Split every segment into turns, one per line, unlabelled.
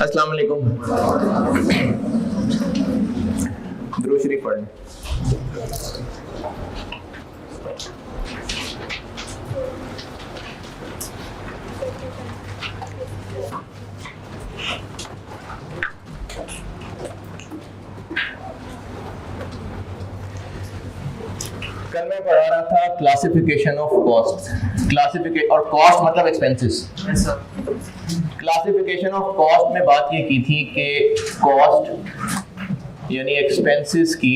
अस्सलाम वालेकुम। दुरूद शरीफ पढ़ लें। कल मैं पढ़ा रहा था क्लासिफिकेशन ऑफ कॉस्ट। और कॉस्ट मतलब एक्सपेंसेस। क्लासिफिकेशन ऑफ कॉस्ट में बात ये की थी कि कॉस्ट यानी एक्सपेंसेस की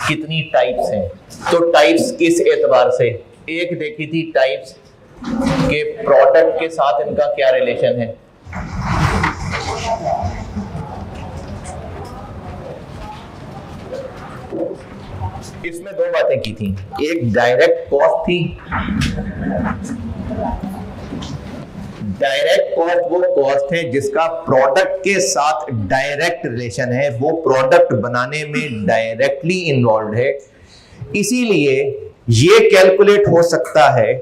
कितनी टाइप्स हैं। तो टाइप्स किस एतबार से, एक देखी थी टाइप्स के प्रोडक्ट के साथ इनका क्या रिलेशन है। इसमें दो बातें की थी, एक डायरेक्ट कॉस्ट थी। डायरेक्ट कॉस्ट वो कॉस्ट है जिसका प्रोडक्ट के साथ डायरेक्ट रिलेशन है, वो प्रोडक्ट बनाने में डायरेक्टली इन्वॉल्व है। इसीलिए ये कैलकुलेट हो सकता है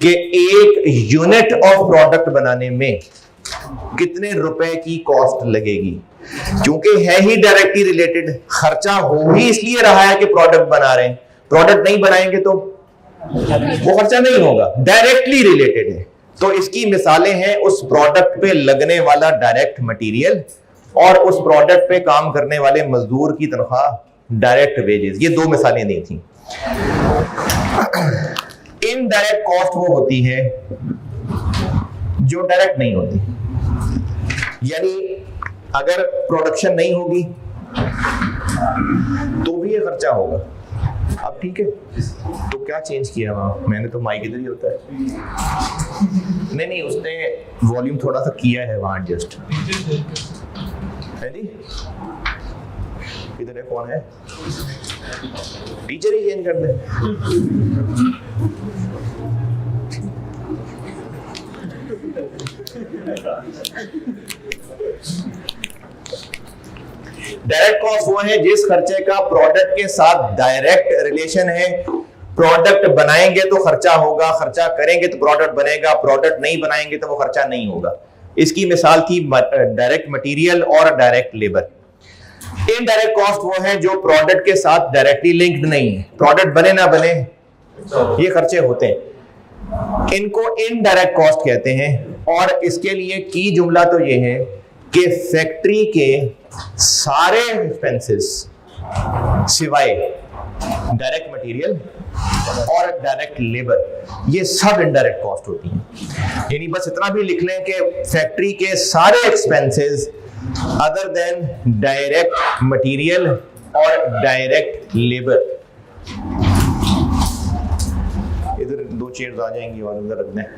कि एक यूनिट ऑफ प्रोडक्ट बनाने में कितने रुपए की कॉस्ट लगेगी। क्योंकि है ही डायरेक्टली रिलेटेड, खर्चा हो ही इसलिए रहा है कि प्रोडक्ट बना रहे हैं। प्रोडक्ट नहीं बनाएंगे तो वो खर्चा नहीं होगा, डायरेक्टली रिलेटेड है। तो इसकी मिसालें हैं उस प्रोडक्ट पे लगने वाला डायरेक्ट मटेरियल और उस प्रोडक्ट पे काम करने वाले मजदूर की तनख्वाह, डायरेक्ट वेजेस। ये दो मिसालें दी थी। इनडायरेक्ट कॉस्ट वो होती है जो डायरेक्ट नहीं होती, यानी अगर प्रोडक्शन नहीं होगी तो भी ये खर्चा होगा। अब ठीक है, तो क्या चेंज किया वहां? मैंने तो माइक इधर ही होता है। नहीं, उसने वॉल्यूम थोड़ा सा किया है वहां एडजस्ट। है जी, इधर है, कौन है? टीचर ही चेंज कर दे। डायरेक्ट कॉस्ट वो है जिस खर्चे का प्रोडक्ट के साथ डायरेक्ट रिलेशन है। प्रोडक्ट बनाएंगे तो खर्चा होगा, खर्चा करेंगे तो प्रोडक्ट बनेगा, प्रोडक्ट नहीं बनाएंगे तो वो खर्चा नहीं होगा। इसकी मिसाल थी डायरेक्ट मटेरियल और डायरेक्ट लेबर। इनडायरेक्ट कॉस्ट वो है जो प्रोडक्ट के साथ डायरेक्टली लिंक्ड नहीं है। प्रोडक्ट बने ना बने ये खर्चे होते हैं, इनको इनडायरेक्ट कॉस्ट कहते हैं। और इसके लिए की जुमला तो ये है कि फैक्ट्री के सारे एक्सपेंसेस सिवाय डायरेक्ट मटेरियल और डायरेक्ट लेबर, ये सब इनडायरेक्ट कॉस्ट होती हैं। यानी बस इतना भी लिख लें कि फैक्ट्री के सारे expenses other than direct material और डायरेक्ट लेबर। इधर दो चेयर्स आ जाएंगी और उधर रखना है।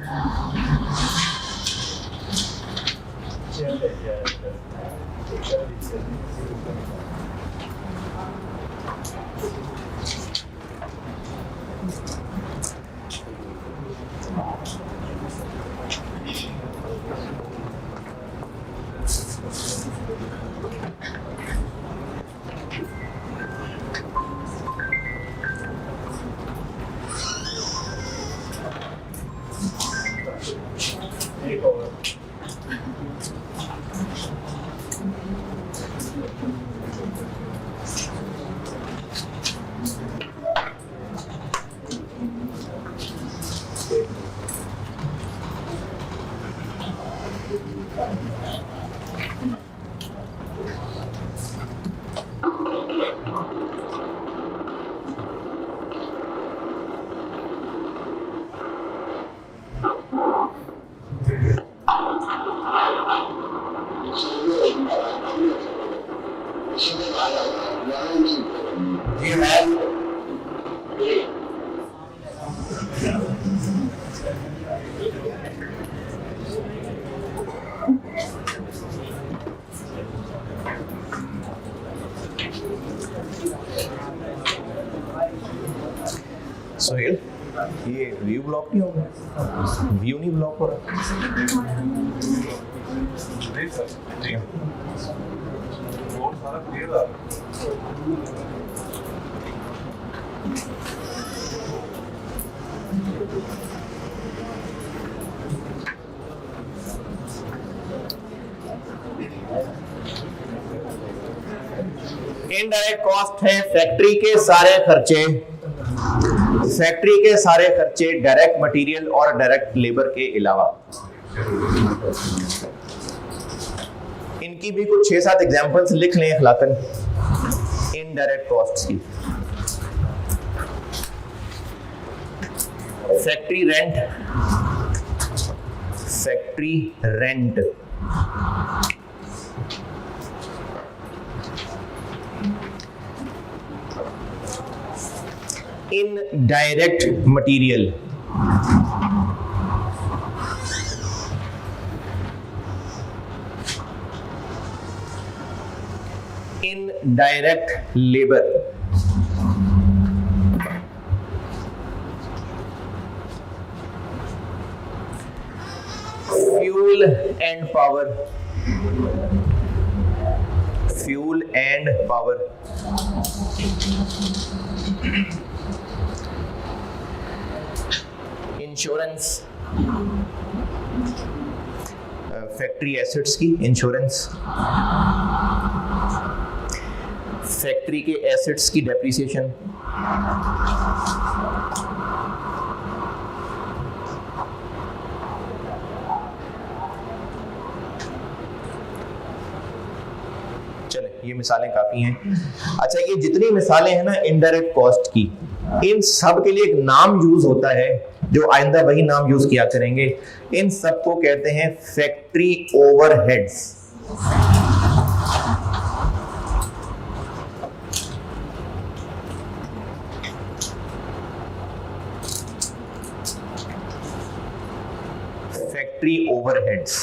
सोहेल, ये व्यू ब्लॉक नहीं होगा? व्यू नहीं ब्लॉक हो रहा? इनडायरेक्ट कॉस्ट है फैक्ट्री के सारे खर्चे, फैक्ट्री के सारे खर्चे डायरेक्ट मटेरियल और डायरेक्ट लेबर के अलावा। इनकी भी कुछ 6-7 एग्जांपल्स लिख लें अखलाकन इनडायरेक्ट कॉस्ट्स की। Factory rent, factory rent, indirect material, indirect labour, fuel and power, fuel and power, insurance, factory assets की इंश्योरेंस, फैक्ट्री के एसेट्स की डेप्रिसिएशन, चले ये मिसालें काफी हैं। अच्छा ये जितनी मिसालें हैं ना इनडायरेक्ट कॉस्ट की, इन सब के लिए एक नाम यूज होता है जो आइंदा वही नाम यूज किया करेंगे। इन सब को कहते हैं फैक्ट्री ओवरहेड्स। फैक्ट्री ओवरहेड्स,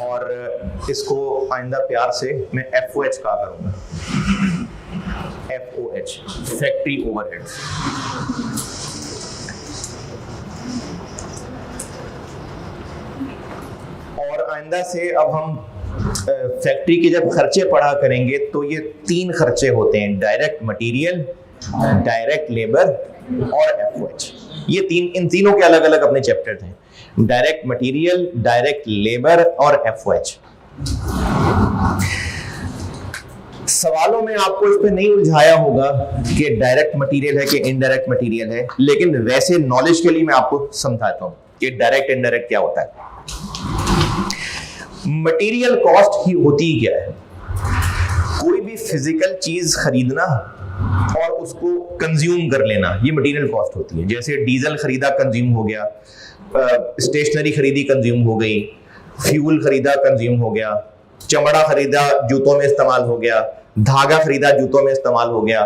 और इसको आइंदा प्यार से मैं FOH कहा करूंगा, FOH, फैक्ट्री ओवरहेड्स। और आइंदा से अब हम फैक्ट्री के जब खर्चे पढ़ा करेंगे तो ये 3 खर्चे होते हैं, डायरेक्ट मटेरियल, डायरेक्ट लेबर और FOH। ये इन तीनों के अलग अलग अपने चैप्टर हैं, डायरेक्ट मटेरियल, डायरेक्ट लेबर और FOH। सवालों में आपको इस पे नहीं उलझाया होगा कि डायरेक्ट मटेरियल है कि इनडायरेक्ट मटेरियल है, लेकिन वैसे नॉलेज के लिए मैं आपको समझाता हूं कि डायरेक्ट इनडायरेक्ट क्या होता है। मटेरियल कॉस्ट ही होती क्या है? कोई भी फिजिकल चीज खरीदना और उसको कंज्यूम कर लेना, ये मटेरियल कॉस्ट होती है। जैसे डीजल खरीदा कंज्यूम हो गया, स्टेशनरी खरीदी कंज्यूम हो गई, फ्यूल खरीदा कंज्यूम हो गया, चमड़ा खरीदा जूतों में इस्तेमाल हो गया, धागा खरीदा जूतों में इस्तेमाल हो गया,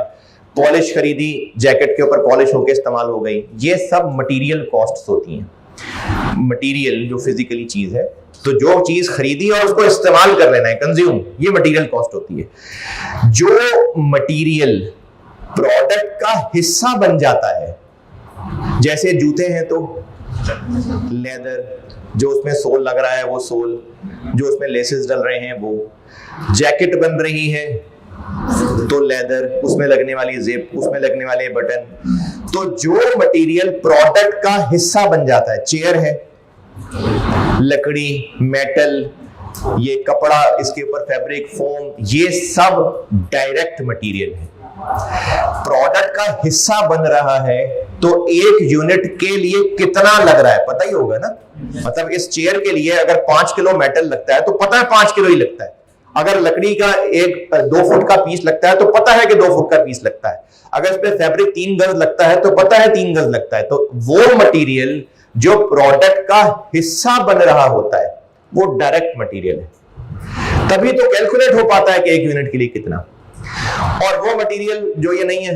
पॉलिश खरीदी जैकेट के ऊपर पॉलिश होकर इस्तेमाल हो गई। ये सब मटेरियल कॉस्ट्स होती हैं। मटेरियल जो फिजिकली चीज है, तो जो चीज खरीदी और उसको इस्तेमाल कर लेना है, कंज्यूम, ये मटेरियल कॉस्ट होती है। जो मटेरियल प्रोडक्ट का हिस्सा बन जाता है, जैसे जूते हैं तो लेदर, जो उसमें सोल लग रहा है वो सोल, जो उसमें लेसेस डल रहे हैं वो, जैकेट बन रही है तो लेदर, उसमें लगने वाली जिप, उसमें लगने वाले बटन। तो जो मटेरियल प्रोडक्ट का हिस्सा बन जाता है, चेयर है, लकड़ी, मेटल, ये कपड़ा, इसके ऊपर फैब्रिक, फोम, ये सब डायरेक्ट मटेरियल है। प्रोडक्ट का हिस्सा बन रहा है तो एक यूनिट के लिए कितना लग रहा है पता ही होगा ना। मतलब इस चेयर के लिए अगर 5 किलो मेटल लगता है तो पता है 5 किलो ही लगता है। अगर लकड़ी का 2 फुट का पीस लगता है तो पता है कि 2 फुट का पीस लगता है। अगर इस पे फैब्रिक 3 गज लगता है तो पता है 3 गज लगता है। तो वो मटेरियल जो प्रोडक्ट का हिस्सा बन रहा होता है वो डायरेक्ट मटेरियल है। तभी तो कैलकुलेट हो पाता है कि एक यूनिट के लिए कितना। और वो मटेरियल जो ये नहीं है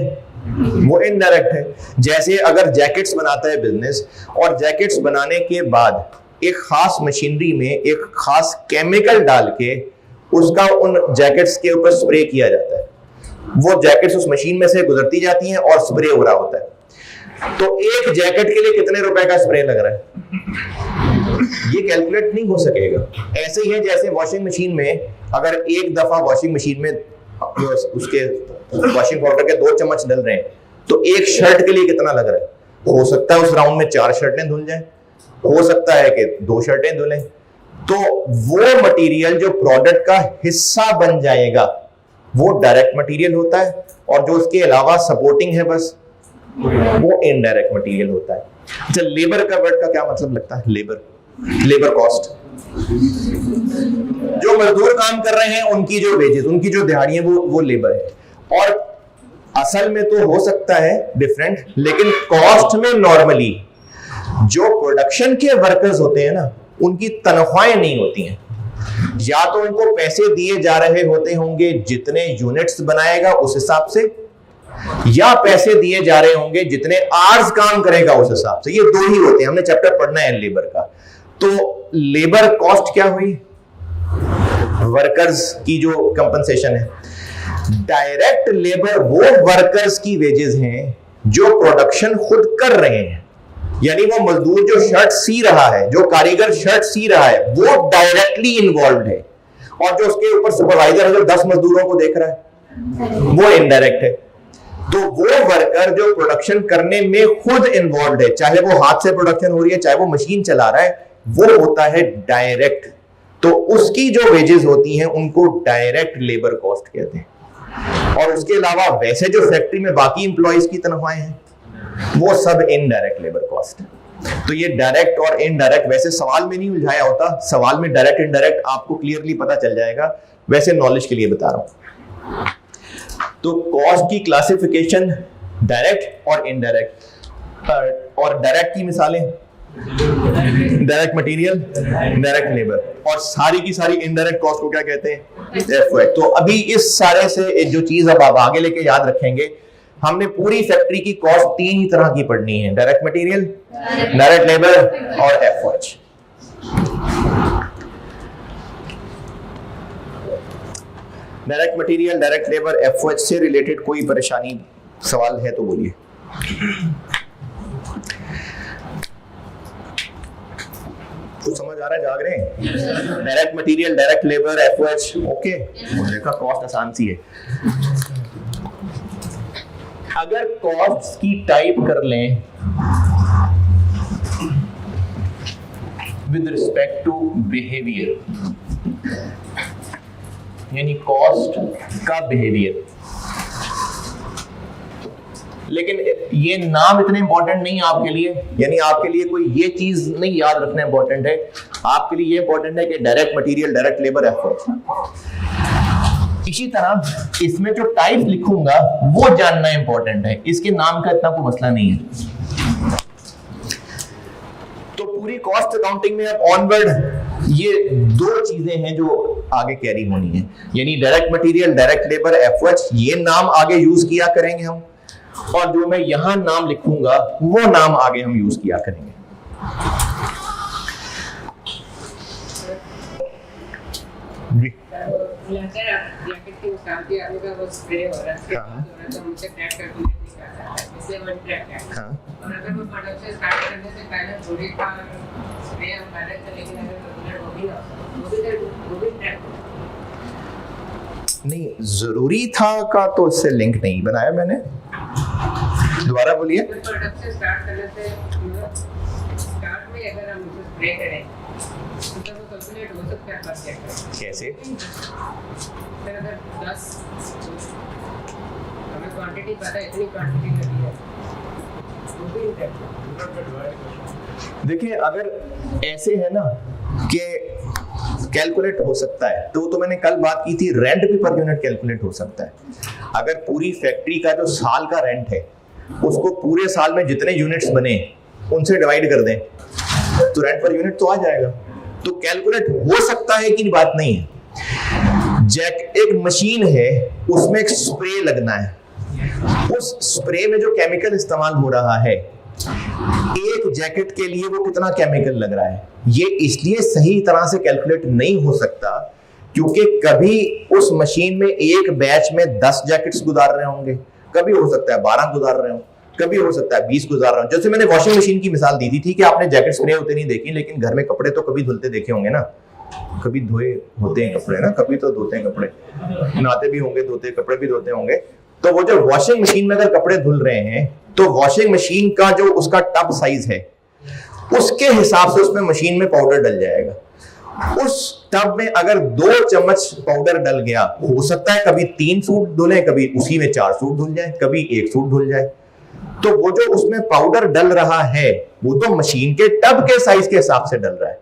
वो इनडायरेक्ट है। जैसे अगर जैकेट्स बनाता है बिजनेस, और जैकेट्स बनाने के बाद एक खास मशीनरी में एक खास केमिकल डाल के उसका उन जैकेट्स के ऊपर स्प्रे किया जाता है, वो जैकेट्स उस मशीन में से गुजरती जाती हैं और स्प्रे हो रहा होता है। तो एक जैकेट के लिए कितने रुपए का स्प्रे लग रहा है ये कैलकुलेट नहीं हो सकेगा। ऐसे ही है जैसे वॉशिंग मशीन में अगर एक दफा वॉशिंग मशीन में उसके वॉशिंग पाउडर के 2 चम्मच डल रहे हैं तो एक शर्ट के लिए कितना लग रहा है। हो सकता है उस राउंड में 4 शर्टें धुल जाएं, हो सकता है कि 2 शर्टें धुलें। तो वो मटेरियल जो प्रोडक्ट का हिस्सा बन जाएगा वो डायरेक्ट मटेरियल होता है, और जो उसके अलावा सपोर्टिंग है बस वो इनडायरेक्ट मटेरियल होता है। अच्छा, लेबर का वर्ड का क्या मतलब लगता है? Labour cost. जो मजदूर काम कर रहे हैं उनकी जो वेजेस, उनकी जो दिहाड़ी है वो लेबर है। और असल में तो हो सकता है डिफरेंट, लेकिन कॉस्ट में नॉर्मली जो प्रोडक्शन के वर्कर्स होते हैं ना, उनकी तनख्वाहें नहीं होती हैं। या तो उनको पैसे दिए जा रहे होते होंगे जितने यूनिट्स बनाएगा उस हिसाब से, या पैसे दिए जा रहे होंगे जितने आवर्स काम करेगा उस हिसाब से। ये दो ही होते हैं, हमने चैप्टर पढ़ना है लेबर का। तो लेबर कॉस्ट क्या हुई? वर्कर्स की जो कंपनसेशन है। डायरेक्ट लेबर वो वर्कर्स की वेजेस हैं जो प्रोडक्शन खुद कर रहे हैं, यानी वो मजदूर जो शर्ट सी रहा है, जो कारीगर शर्ट सी रहा है, वो डायरेक्टली इन्वॉल्व है। और जो उसके ऊपर सुपरवाइजर अगर 10 मजदूरों को देख रहा है वो इनडायरेक्ट है। तो वो वर्कर जो प्रोडक्शन करने में खुद इन्वॉल्व है, चाहे वो हाथ से प्रोडक्शन हो रही है चाहे वो मशीन चला रहा है, वो होता है डायरेक्ट। तो उसकी जो वेजेस होती हैं उनको डायरेक्ट लेबर कॉस्ट कहते हैं। और उसके अलावा वैसे जो फैक्ट्री में बाकी इंप्लॉइज की तनख्वाहें हैं वो सब इनडायरेक्ट लेबर कॉस्ट है। तो ये डायरेक्ट और इनडायरेक्ट वैसे सवाल में नहीं उलझाया होता, सवाल में डायरेक्ट इनडायरेक्ट आपको क्लियरली पता चल जाएगा, वैसे नॉलेज के लिए बता रहा हूं। तो कॉस्ट की क्लासिफिकेशन डायरेक्ट और इनडायरेक्ट, और डायरेक्ट की मिसालें डायरेक्ट मटेरियल, डायरेक्ट लेबर, और सारी की सारी इनडायरेक्ट कॉस्ट को क्या कहते हैं? एफओएच। तो अभी इस सारे से जो चीज अब आप आगे लेके याद रखेंगे, हमने पूरी फैक्ट्री की कॉस्ट 3 ही तरह की पढ़नी है, डायरेक्ट मटेरियल, डायरेक्ट लेबर और FOH. Direct material, direct labour, FOH से रिलेटेड कोई परेशानी सवाल है तो बोलिए। कुछ समझ आ रहा है? जाग रहे हैं? Direct material, direct labour, FOH, okay. देखा कॉस्ट आसान सी है। अगर कॉस्ट की टाइप कर लें विद रिस्पेक्ट टू बिहेवियर, यानी कॉस्ट का बिहेवियर, लेकिन ये नाम इतने इंपॉर्टेंट नहीं आपके लिए, यानी आपके लिए कोई ये चीज नहीं याद रखना इंपॉर्टेंट है। आपके लिए ये इंपॉर्टेंट है कि direct material, direct labour, FOH. इसी तरह इसमें जो टाइप लिखूंगा वो जानना इंपॉर्टेंट है, इसके नाम का इतना कोई मसला नहीं है। तो पूरी कॉस्ट अकाउंटिंग में अब ऑनवर्ड ये 2 चीजें हैं जो आगे कैरी होनी है, यानी direct material, direct labour, FOH, ये नाम आगे यूज किया करेंगे हम, और जो मैं यहां नाम लिखूंगा वो नाम आगे हम यूज किया करेंगे। जी नहीं, जरूरी था का तो इससे लिंक नहीं बनाया मैंने। दोबारा बोलिए।
प्रोडक्शन स्टार्ट करने से स्टार्ट में अगर हम स्प्रे करें तो वो कैलकुलेट हो सकता है
कैसे?
फिर अगर 10 हमें क्वांटिटी पता है, इतनी क्वांटिटी लगी है, वो भी
देखिए अगर ऐसे है ना कि कैलकुलेट हो सकता है, तो मैंने कल बात की थी, रेंट भी पर यूनिट कैलकुलेट हो सकता है। अगर पूरी फैक्ट्री का जो साल का रेंट है उसको पूरे साल में जितने यूनिट्स बने उनसे डिवाइड कर दें तो रेंट पर यूनिट तो आ जाएगा। तो कैलकुलेट हो सकता है कि बात नहीं है। एक मशीन है, उसमें एक स्प्रे लगना है, उस स्प्रे में जो केमिकल इस्तेमाल हो रहा है, एक जैकेट के लिए वो कितना केमिकल लग रहा है, ये इसलिए सही तरह से कैलकुलेट नहीं हो सकता क्योंकि कभी उस मशीन में एक बैच में 10 जैकेट्स गुजार रहे होंगे, कभी हो सकता है 12 गुजार रहे हो, कभी हो सकता है 20 गुजार रहे हो। जैसे मैंने वॉशिंग मशीन की मिसाल दी थी कि आपने जैकेट स्प्रे होते नहीं देखी, लेकिन घर में कपड़े तो कभी धुलते देखे होंगे ना, कभी धोए होते हैं कपड़े ना, कभी तो धोते हैं कपड़े, नहाते भी होंगे, धोते कपड़े भी धोते होंगे। तो वो जो वॉशिंग मशीन में अगर कपड़े धुल रहे हैं तो वॉशिंग मशीन का जो उसका टब साइज है उसके हिसाब से उसमें मशीन में पाउडर डल जाएगा, उस टब में अगर 2 चम्मच पाउडर डल गया, हो सकता है कभी 3 सूट धुले, कभी उसी में 4 सूट धुल जाए, कभी 1 सूट धुल जाए। तो वो जो उसमें पाउडर डल रहा है वो तो मशीन के टब के साइज के हिसाब से डल रहा है,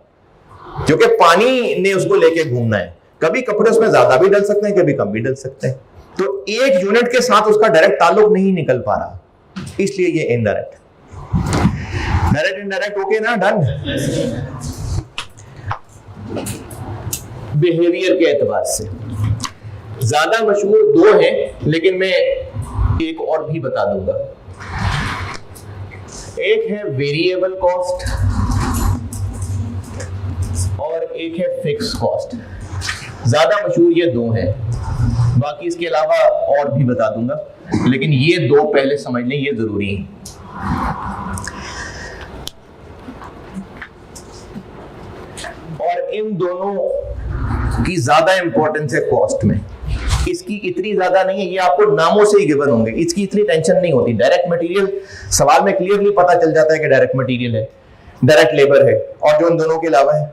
जो कि पानी ने उसको लेके घूमना है। कभी कपड़े उसमें ज्यादा भी डल सकते हैं, कभी कम भी डल सकते हैं। तो एक यूनिट के साथ उसका डायरेक्ट ताल्लुक नहीं निकल पा रहा, इसलिए ये इनडायरेक्ट। डायरेक्ट इनडायरेक्ट ओके ना, डन। बिहेवियर के एतबार से ज्यादा मशहूर 2 हैं, लेकिन मैं एक और भी बता दूंगा। एक है वेरिएबल कॉस्ट और एक है फिक्स कॉस्ट। ज्यादा मशहूर ये 2 हैं, बाकी इसके अलावा और भी बता दूंगा, लेकिन ये 2 पहले समझ लें, ये जरूरी है। और इन दोनों की ज्यादा इंपॉर्टेंस है कॉस्ट में। इसकी इतनी ज्यादा नहीं है, ये आपको नामों से ही गिवन होंगे, इसकी इतनी टेंशन नहीं होती। डायरेक्ट मटेरियल सवाल में क्लियरली पता चल जाता है कि डायरेक्ट मटेरियल है, डायरेक्ट लेबर है, और जो इन दोनों के अलावा है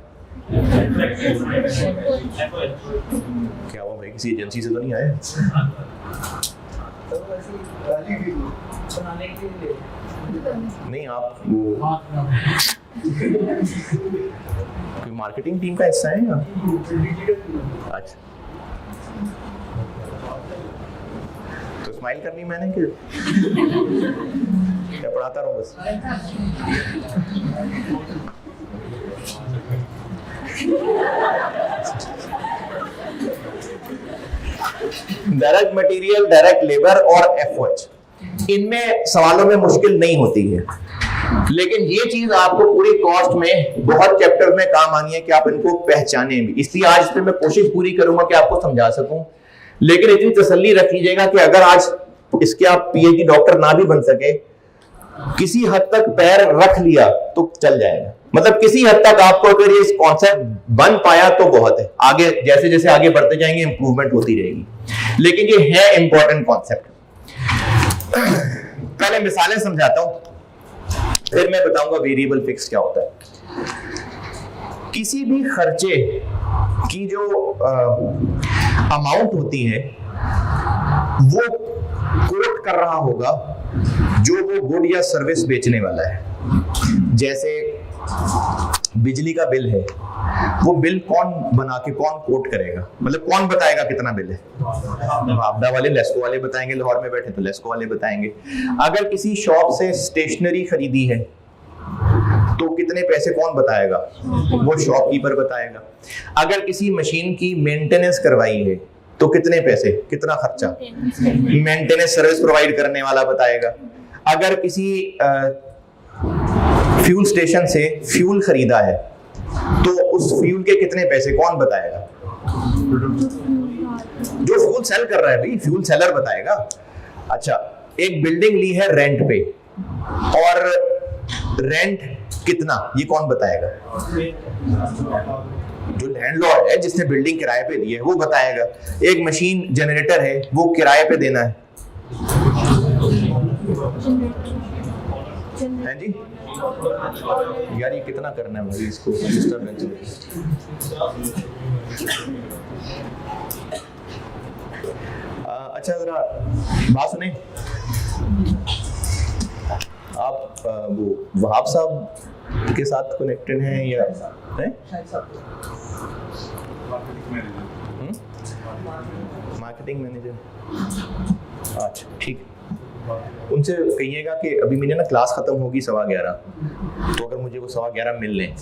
क्या वो भाई किसी एजेंसी से तो नहीं आए? नहीं, आप वो कोई मार्केटिंग टीम का हिस्सा है या? अच्छा, तो स्माइल करनी मैंने कि क्या पढ़ाता रहूं बस? डायरेक्ट मटेरियल, डायरेक्ट लेबर और एफओएच, इनमें सवालों में मुश्किल नहीं होती है, लेकिन ये चीज आपको पूरी कॉस्ट में बहुत चैप्टर में काम आनी है कि आप इनको पहचाने भी। इसलिए आज इस पे मैं कोशिश पूरी करूंगा कि आपको समझा सकूं, लेकिन इतनी तसल्ली रख लीजिएगा कि अगर आज इसके आप पीएचडी डॉक्टर ना भी बन सके, किसी हद तक पैर रख लिया तो चल जाएगा। मतलब किसी हद तक आपको अगर ये कॉन्सेप्ट बन पाया तो बहुत है। आगे जैसे जैसे आगे बढ़ते जाएंगे इंप्रूवमेंट होती रहेगी, लेकिन ये है इंपॉर्टेंट कॉन्सेप्ट। पहले मिसालें समझाता हूं, फिर मैं बताऊंगा वेरिएबल फिक्स क्या होता है। किसी भी खर्चे की जो अमाउंट होती है वो कोट कर रहा होगा जो वो गुड या सर्विस बेचने वाला है। जैसे बिजली का बिल है, वो बिल कौन बना के कौन कोट करेगा, मतलब कौन बताएगा कितना बिल है? आपदा वाले, लेस्को वाले बताएंगे, लाहौर में बैठे तो लेस्को वाले बताएंगे। अगर किसी शॉप से स्टेशनरी खरीदी है तो कितने पैसे कौन बताएगा? वो शॉपकीपर बताएगा। अगर किसी मशीन की मेंटेनेंस करवाई है तो कितने पैसे, कितना खर्चा, मेंटेनेंस सर्विस प्रोवाइड करने वाला बताएगा। अगर किसी फ्यूल स्टेशन से फ्यूल खरीदा है तो उस फ्यूल के कितने पैसे कौन बताएगा? जो फ्यूल सेल कर रहा है भाई, फ्यूल सेलर बताएगा। अच्छा, एक बिल्डिंग ली है रेंट पे, और रेंट कितना ये कौन बताएगा? जो लैंडलॉर्ड है जिसने बिल्डिंग किराए पे ली है वो बताएगा। एक मशीन जनरेटर है, वो किराए पे देना है जी। यार ये कितना करना है भाई इसको डिस्टर्बेंस। अच्छा जरा बात सुने, आप वो वहाब साहब के साथ कनेक्टेड हैं या हैं? मार्केटिंग मैनेजर, अच्छा ठीक। उनसे कहिएगा कि अभी मैंने ना क्लास खत्म होगी 11:15, तो अगर मुझे वो 11:15 मिल लें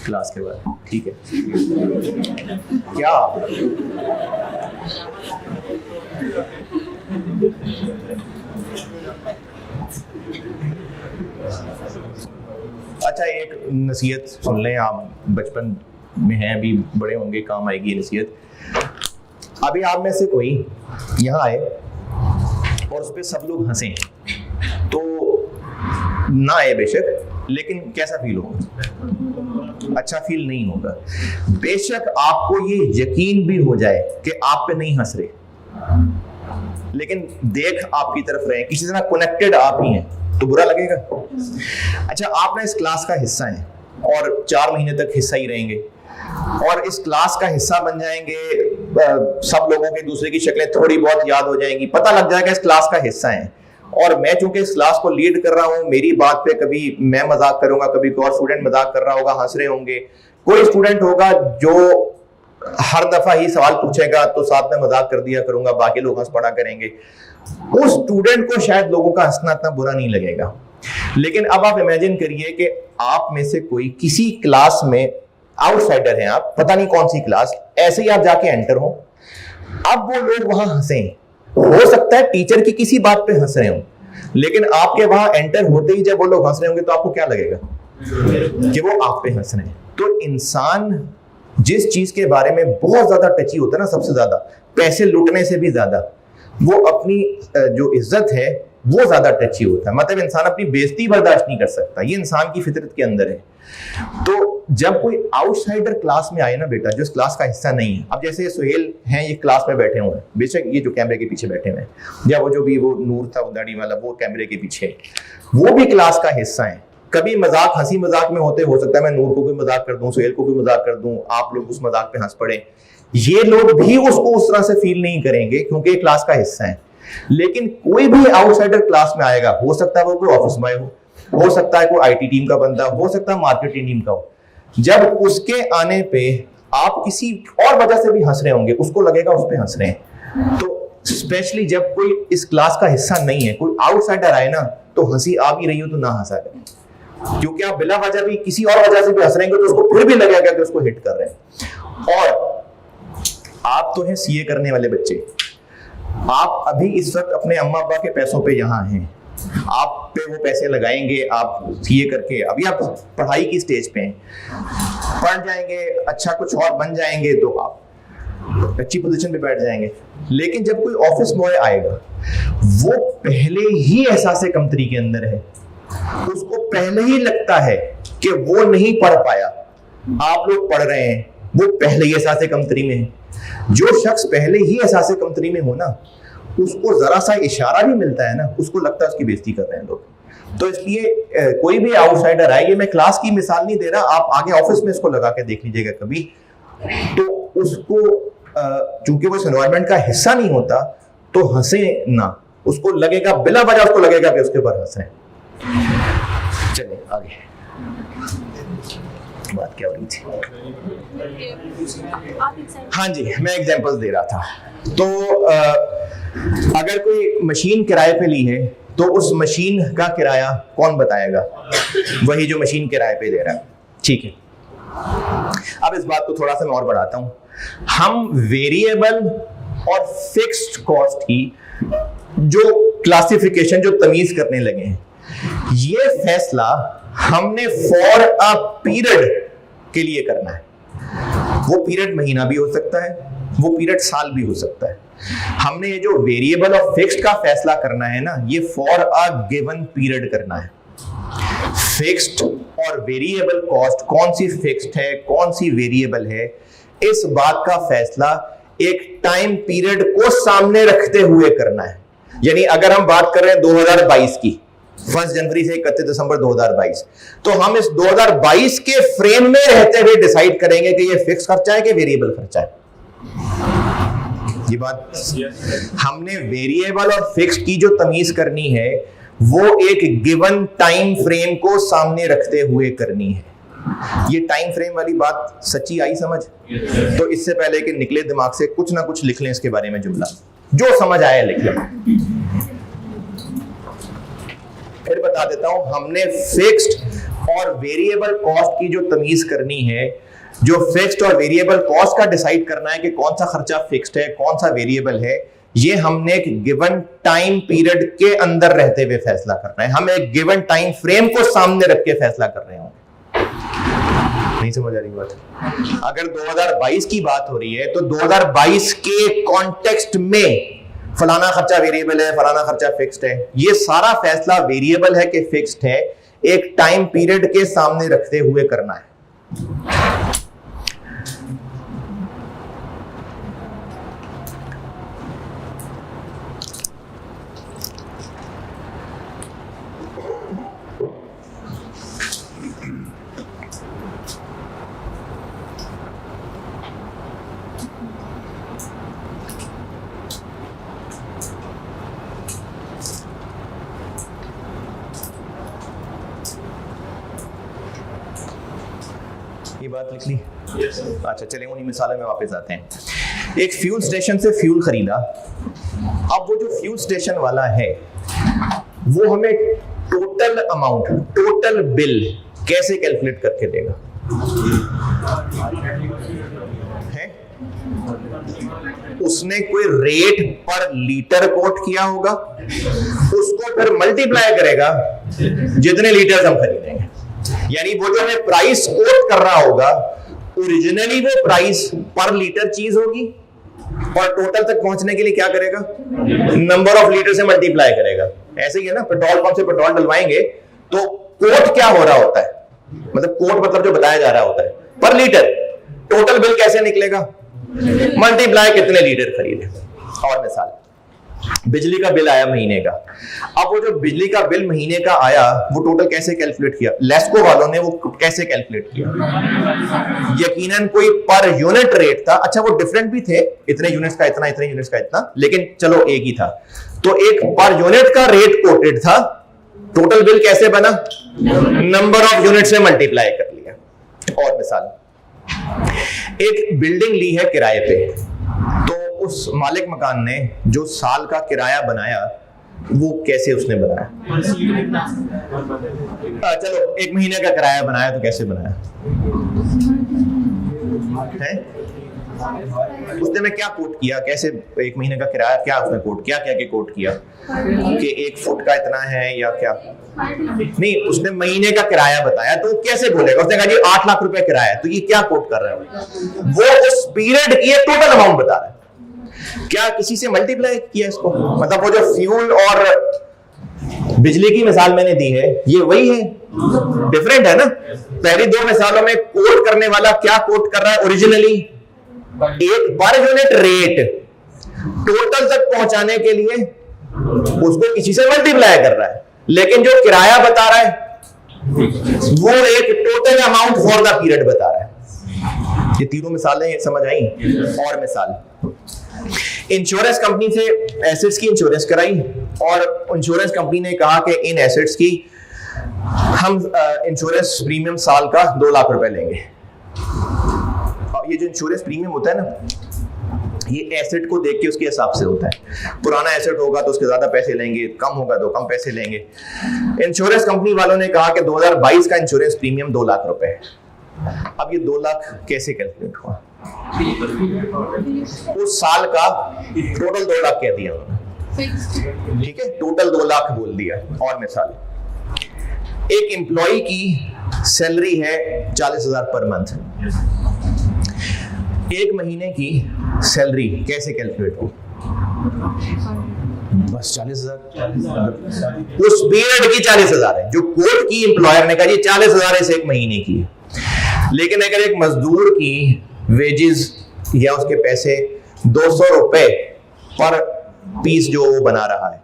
क्लास के बाद, ठीक है क्या? अच्छा, एक नसीहत सुन लें, आप बचपन में हैं, अभी बड़े होंगे, काम आएगी नसीहत। अभी आप में से कोई यहाँ आए और उस पर सब लोग हंसे तो ना आए बेशक, लेकिन कैसा फील होगा? अच्छा फील नहीं होगा। बेशक आपको ये यकीन भी हो जाए कि आप पे नहीं हंस रहे, लेकिन देख आपकी तरफ रहे, किसी तरह कनेक्टेड आप ही हैं, तो बुरा लगेगा। अच्छा, आप ना इस क्लास का हिस्सा हैं और 4 महीने तक हिस्सा ही रहेंगे। और इस क्लास का हिस्सा बन जाएंगे, सब लोगों के दूसरे की शक्लें थोड़ी बहुत याद हो जाएंगी, पता लग जाएगा इस क्लास का हिस्सा है। और मैं चूंकि इस क्लास को लीड कर रहा हूं, मेरी बात पे कभी मैं मजाक करूंगा, कभी कोई और स्टूडेंट मजाक कर रहा होगा, हंस रहे होंगे। कोई स्टूडेंट होगा जो हर दफा ही सवाल पूछेगा तो साथ में मजाक कर दिया करूंगा, बाकी लोग हंस पड़ा करेंगे। उस स्टूडेंट को शायद लोगों का हंसना इतना बुरा नहीं लगेगा। लेकिन अब आप इमेजिन करिए कि आप में से कोई किसी क्लास में आउटसाइडर हैं, आप पता नहीं कौन सी क्लास, ऐसे ही आप जाके एंटर हो, अब वो लोग वहां हंसे, हो सकता है टीचर की किसी बात पे हंस रहे हो, लेकिन आपके वहां एंटर होते ही जब वो लोग हंस रहे होंगे तो आपको क्या लगेगा कि वो आप पे हंस रहे हैं। तो इंसान जिस चीज के बारे में बहुत ज्यादा टची होता है ना, सबसे ज्यादा पैसे लूटने से भी ज्यादा, वो अपनी जो इज्जत है वो ज्यादा टची होता है। मतलब इंसान अपनी बेइज्जती बर्दाश्त नहीं कर सकता, ये इंसान की फितरत के अंदर है। तो जब कोई आउटसाइडर क्लास में आए ना बेटा, जो इस क्लास का हिस्सा नहीं है, अब जैसे सुहेल हैं, ये क्लास में बैठे हुए हैं, बेशक ये जो कैमरे के पीछे बैठे हुए हैं, या वो जो भी वो नूर था दाढ़ी वाला, वो कैमरे के पीछे, वो भी क्लास का हिस्सा है। कभी मजाक हंसी मजाक में होते, हो सकता है मैं नूर को कोई मजाक कर दूं, सुहेल को कोई मजाक कर दूं, आप लोग उस मजाक पे हंस पड़े, ये लोग भी उसको उस तरह से फील नहीं करेंगे क्योंकि क्लास का हिस्सा है। लेकिन कोई भी आउटसाइडर क्लास में आएगा, हो सकता है वो कोई ऑफिस बॉय हो सकता है कोई आईटी टीम का बंदा, हो सकता है मार्केटिंग टीम का हो, जब उसके आने पे आप किसी और वजह से भी हंस रहे होंगे, उसको लगेगा उस पर हंस रहे हैं। तो स्पेशली जब कोई इस क्लास का हिस्सा नहीं है, कोई आउटसाइडर आए ना, तो हंसी आ भी रही हो तो ना हंसा करें, क्योंकि आप बिला वजह भी किसी और वजह से भी हंस रहे हैं तो उसको फिर भी लगेगा कि उसको हिट कर रहे हैं। और आप तो हैं सीए करने वाले बच्चे, आप अभी इस वक्त अपने अम्मा अब्बा के पैसों पे यहाँ हैं, आप पे वो पैसे लगाएंगे, आप सीए करके अभी आप पढ़ाई की स्टेज पे हैं, पढ़ जाएंगे, अच्छा कुछ और बन जाएंगे तो आप अच्छी पोजीशन पे बैठ जाएंगे। लेकिन जब कोई ऑफिस बॉय आएगा, वो पहले ही एहसास कमतरी के अंदर है, उसको पहले ही लगता है कि वो नहीं पढ़ पाया, आप लोग पढ़ रहे हैं, वो पहले ही एहसास कमतरी में है। जो शख्स पहले ही एहसास कमतरी में हो ना, उसको जरा सा इशारा भी मिलता है ना, उसको लगता है उसकी बेइज्जती कर रहे हैं लोग। तो इसलिए कोई भी आउटसाइडर आए, ये मैं क्लास की मिसाल नहीं दे रहा, आप आगे ऑफिस में इसको लगा के देख लीजिएगा कभी, तो उसको चूंकि वो इस एनवायरनमेंट का हिस्सा नहीं होता तो हंसे ना, उसको लगेगा बिला वजह, उसको लगेगा कि उसके ऊपर हंस रहे हैं। चलिए आगे बात क्या हो रही थी? हाँ जी, मैं एग्जांपल्स दे रहा था। तो अगर कोई मशीन किराए पे ली है तो उस मशीन का किराया कौन बताएगा? वही जो मशीन किराए पे दे रहा है, ठीक है। अब इस बात को थोड़ा सा मैं और बढ़ाता हूं, हम वेरिएबल और फिक्स्ड कॉस्ट की जो क्लासिफिकेशन, जो तमीज करने लगे हैं, ये फैसला हमने फॉर अ पीरियड के लिए करना है। वो पीरियड महीना भी हो सकता है, वो पीरियड साल भी हो सकता है। हमने ये जो वेरिएबल और फिक्स्ड का फैसला करना है ना, ये फॉर अ गिवन पीरियड करना है। फिक्स्ड और वेरिएबल कॉस्ट, कौन सी फिक्स्ड है कौन सी वेरिएबल है, इस बात का फैसला एक टाइम पीरियड को सामने रखते हुए करना है। यानी अगर हम बात कर रहे हैं 2022 की, 1 जनवरी से 31 दिसंबर 2022, तो हम इस 2022 के फ्रेम में रहते हुए डिसाइड करेंगे कि ये फिक्स खर्चा है कि वेरिएबल खर्चा है। ये बात हमने वेरिएबल और फिक्स्ड की जो तमीज करनी है, वो एक गिवन टाइम फ्रेम को सामने रखते हुए करनी है। ये टाइम फ्रेम वाली बात सच्ची आई समझ? तो इससे पहले कि निकले दिमाग से, कुछ ना कुछ लिख लें इसके बारे में, जुमला जो समझ आया लिख लें। फिर बता देता हूं, हमने फिक्स्ड और वेरिएबल कॉस्ट की जो तमीज करनी है, जो फिक्स्ड और वेरिएबल कॉस्ट का डिसाइड करना है कि कौन सा खर्चा फिक्स्ड है कौन सा वेरिएबल है, ये हमने एक गिवन टाइम पीरियड के अंदर रहते हुए फैसला करना है। हम एक गिवन टाइम फ्रेम को सामने रख के फैसला कर रहे होंगे। नहीं समझ आ रही बात? अगर 2022 की बात हो रही है तो 2022 के कॉन्टेक्स्ट में फलाना खर्चा वेरिएबल है, फलाना खर्चा फिक्स्ड है, ये सारा फैसला वेरिएबल है कि फिक्स्ड है, एक टाइम पीरियड के सामने रखते हुए करना है। ये बात लिख ली? अच्छा चलिए उन्हीं मिसालों में वापस आते हैं। एक फ्यूल स्टेशन से फ्यूल खरीदा, अब वो जो फ्यूल स्टेशन वाला है वो हमें टोटल अमाउंट, टोटल बिल कैसे कैलकुलेट करके देगा? है? उसने कोई रेट पर लीटर कोट किया होगा, उसको फिर मल्टीप्लाई करेगा जितने लीटर हम खरीदेंगे। यानी वो जो हमें प्राइस कोट कर रहा होगा ओरिजिनली वो प्राइस पर लीटर चीज होगी, और टोटल तक पहुंचने के लिए क्या करेगा? नंबर ऑफ लीटर से मल्टीप्लाई करेगा। ऐसे ही है ना, पेट्रोल पंप से पेट्रोल डलवाएंगे तो कोट क्या हो रहा होता है, मतलब कोट मतलब जो बताया जा रहा होता है पर लीटर, टोटल बिल कैसे निकलेगा? मल्टीप्लाई कितने लीटर खरीदे। और मिसाल, बिजली का बिल आया महीने का, अब वो जो बिजली का बिल महीने का आया वो टोटल कैसे कैलकुलेट किया? लेस्को वालों ने वो कैसे कैलकुलेट किया? यकीनन कोई पर यूनिट रेट था। अच्छा वो डिफरेंट भी थे, इतने यूनिट्स का इतना, इतने यूनिट्स का इतना, लेकिन चलो एक ही था। तो एक पर यूनिट का रेट कोटेड था, टोटल बिल कैसे बना? नंबर ऑफ यूनिट से मल्टीप्लाई कर लिया। और मिसाल, एक बिल्डिंग ली है किराए पे, तो उस मालिक मकान ने जो साल का किराया बनाया वो कैसे उसने बनाया? चलो एक महीने का किराया बनाया तो कैसे बनाया है? उसने में क्या कोट किया? कैसे एक महीने का किराया क्या उसने कोट किया? क्या कोट किया कि 1 फुट का इतना है या क्या? नहीं, उसने महीने का किराया बताया तो कैसे बोलेगा? उसने कहा जी 8 लाख रुपए किराया, तो ये क्या कोट कर रहा है? वो उस पीरियड की टोटल अमाउंट बता रहा है। क्या किसी से मल्टीप्लाई किया इसको? मतलब वो जो फ्यूल और बिजली की मिसाल मैंने दी है ये वही है, डिफरेंट है ना। पहली दो मिसालों में कोट करने वाला क्या कोट कर रहा है? ओरिजिनली एक पर यूनिट रेट, टोटल तक पहुंचाने के लिए उसको किसी से मल्टीप्लाई कर रहा है, लेकिन जो किराया बता रहा है वो एक total amount for the period बता रहा है। ये तीनों मिसालें समझ आई? और मिसाल, इंश्योरेंस कंपनी से एसेट्स की इंश्योरेंस कराई और इंश्योरेंस कंपनी ने कहा कि इन एसेट्स की हम इंश्योरेंस प्रीमियम साल का 2 लाख रुपए लेंगे। ये जो इंश्योरेंस प्रीमियम होता है ना, ये एसेट को देख के उसके हिसाब से होता है। पुराना एसेट होगा तो उसके ज्यादा पैसे लेंगे, कम होगा तो कम पैसे लेंगे। इंश्योरेंस कंपनी वालों ने कहा कि 2022 का इंश्योरेंस प्रीमियम 2 लाख रुपए है। अब ये 2 लाख कैसे कैलकुलेट हुआ? उस साल का टोटल 2 लाख कह दिया उन्होंने, ठीक है, टोटल 2 लाख बोल दिया। और मिसाल, एक एम्प्लॉय की सैलरी है 40,000 पर मंथ, एक महीने की सैलरी कैसे कैलकुलेट हो? बस 40,000, उस पीरियड की 40,000 है। जो कोर्ट की एम्प्लॉयर ने कहा जी 40,000 इस एक महीने की। लेकिन अगर एक मजदूर की वेजेस या उसके पैसे 200 रुपए पर पीस जो वो बना रहा है,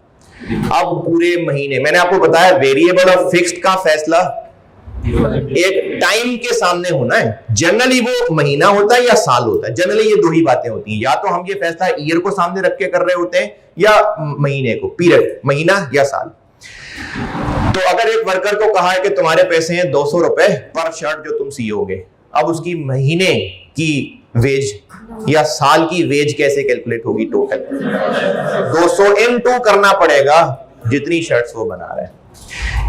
अब पूरे महीने, मैंने आपको बताया वेरिएबल और फिक्स्ड का फैसला एक टाइम के सामने होना है। जनरली वो महीना होता है या साल होता है, जनरली ये दो ही बातें होती हैं। या तो हम ये फैसला ईयर को सामने रख के कर रहे होते हैं या महीने को, पीरियड, महीना या साल। तो अगर एक वर्कर को कहा है कि तुम्हारे पैसे हैं 200 रुपए पर शर्ट जो तुम सियोगे, अब उसकी महीने की वेज या साल की वेज कैसे कैलकुलेट होगी? टोटल 200 × 2 करना पड़ेगा जितनी शर्ट्स वो बना रहे हैं।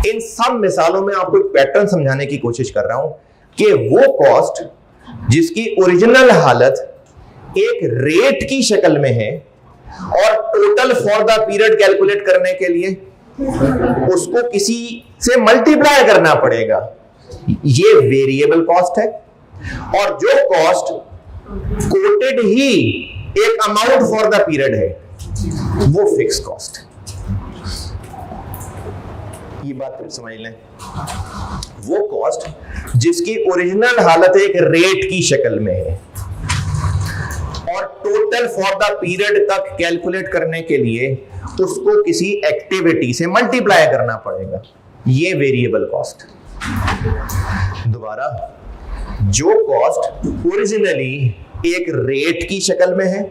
इन सब मिसालों में आपको एक पैटर्न समझाने की कोशिश कर रहा हूं कि वो कॉस्ट जिसकी ओरिजिनल हालत एक रेट की शक्ल में है और total for the period calculate करने के लिए उसको किसी से मल्टीप्लाई करना पड़ेगा, ये वेरिएबल कॉस्ट है। और जो कॉस्ट कोटेड ही एक अमाउंट फॉर द पीरियड है वो फिक्स कॉस्ट है। ये बात फिर समझ लें, वो कॉस्ट जिसकी ओरिजिनल हालत एक रेट की शक्ल में है और टोटल फॉर द पीरियड तक कैलकुलेट करने के लिए उसको किसी एक्टिविटी से मल्टीप्लाई करना पड़ेगा, ये वेरिएबल कॉस्ट। दोबारा, जो कॉस्ट ओरिजिनली एक रेट की शक्ल में है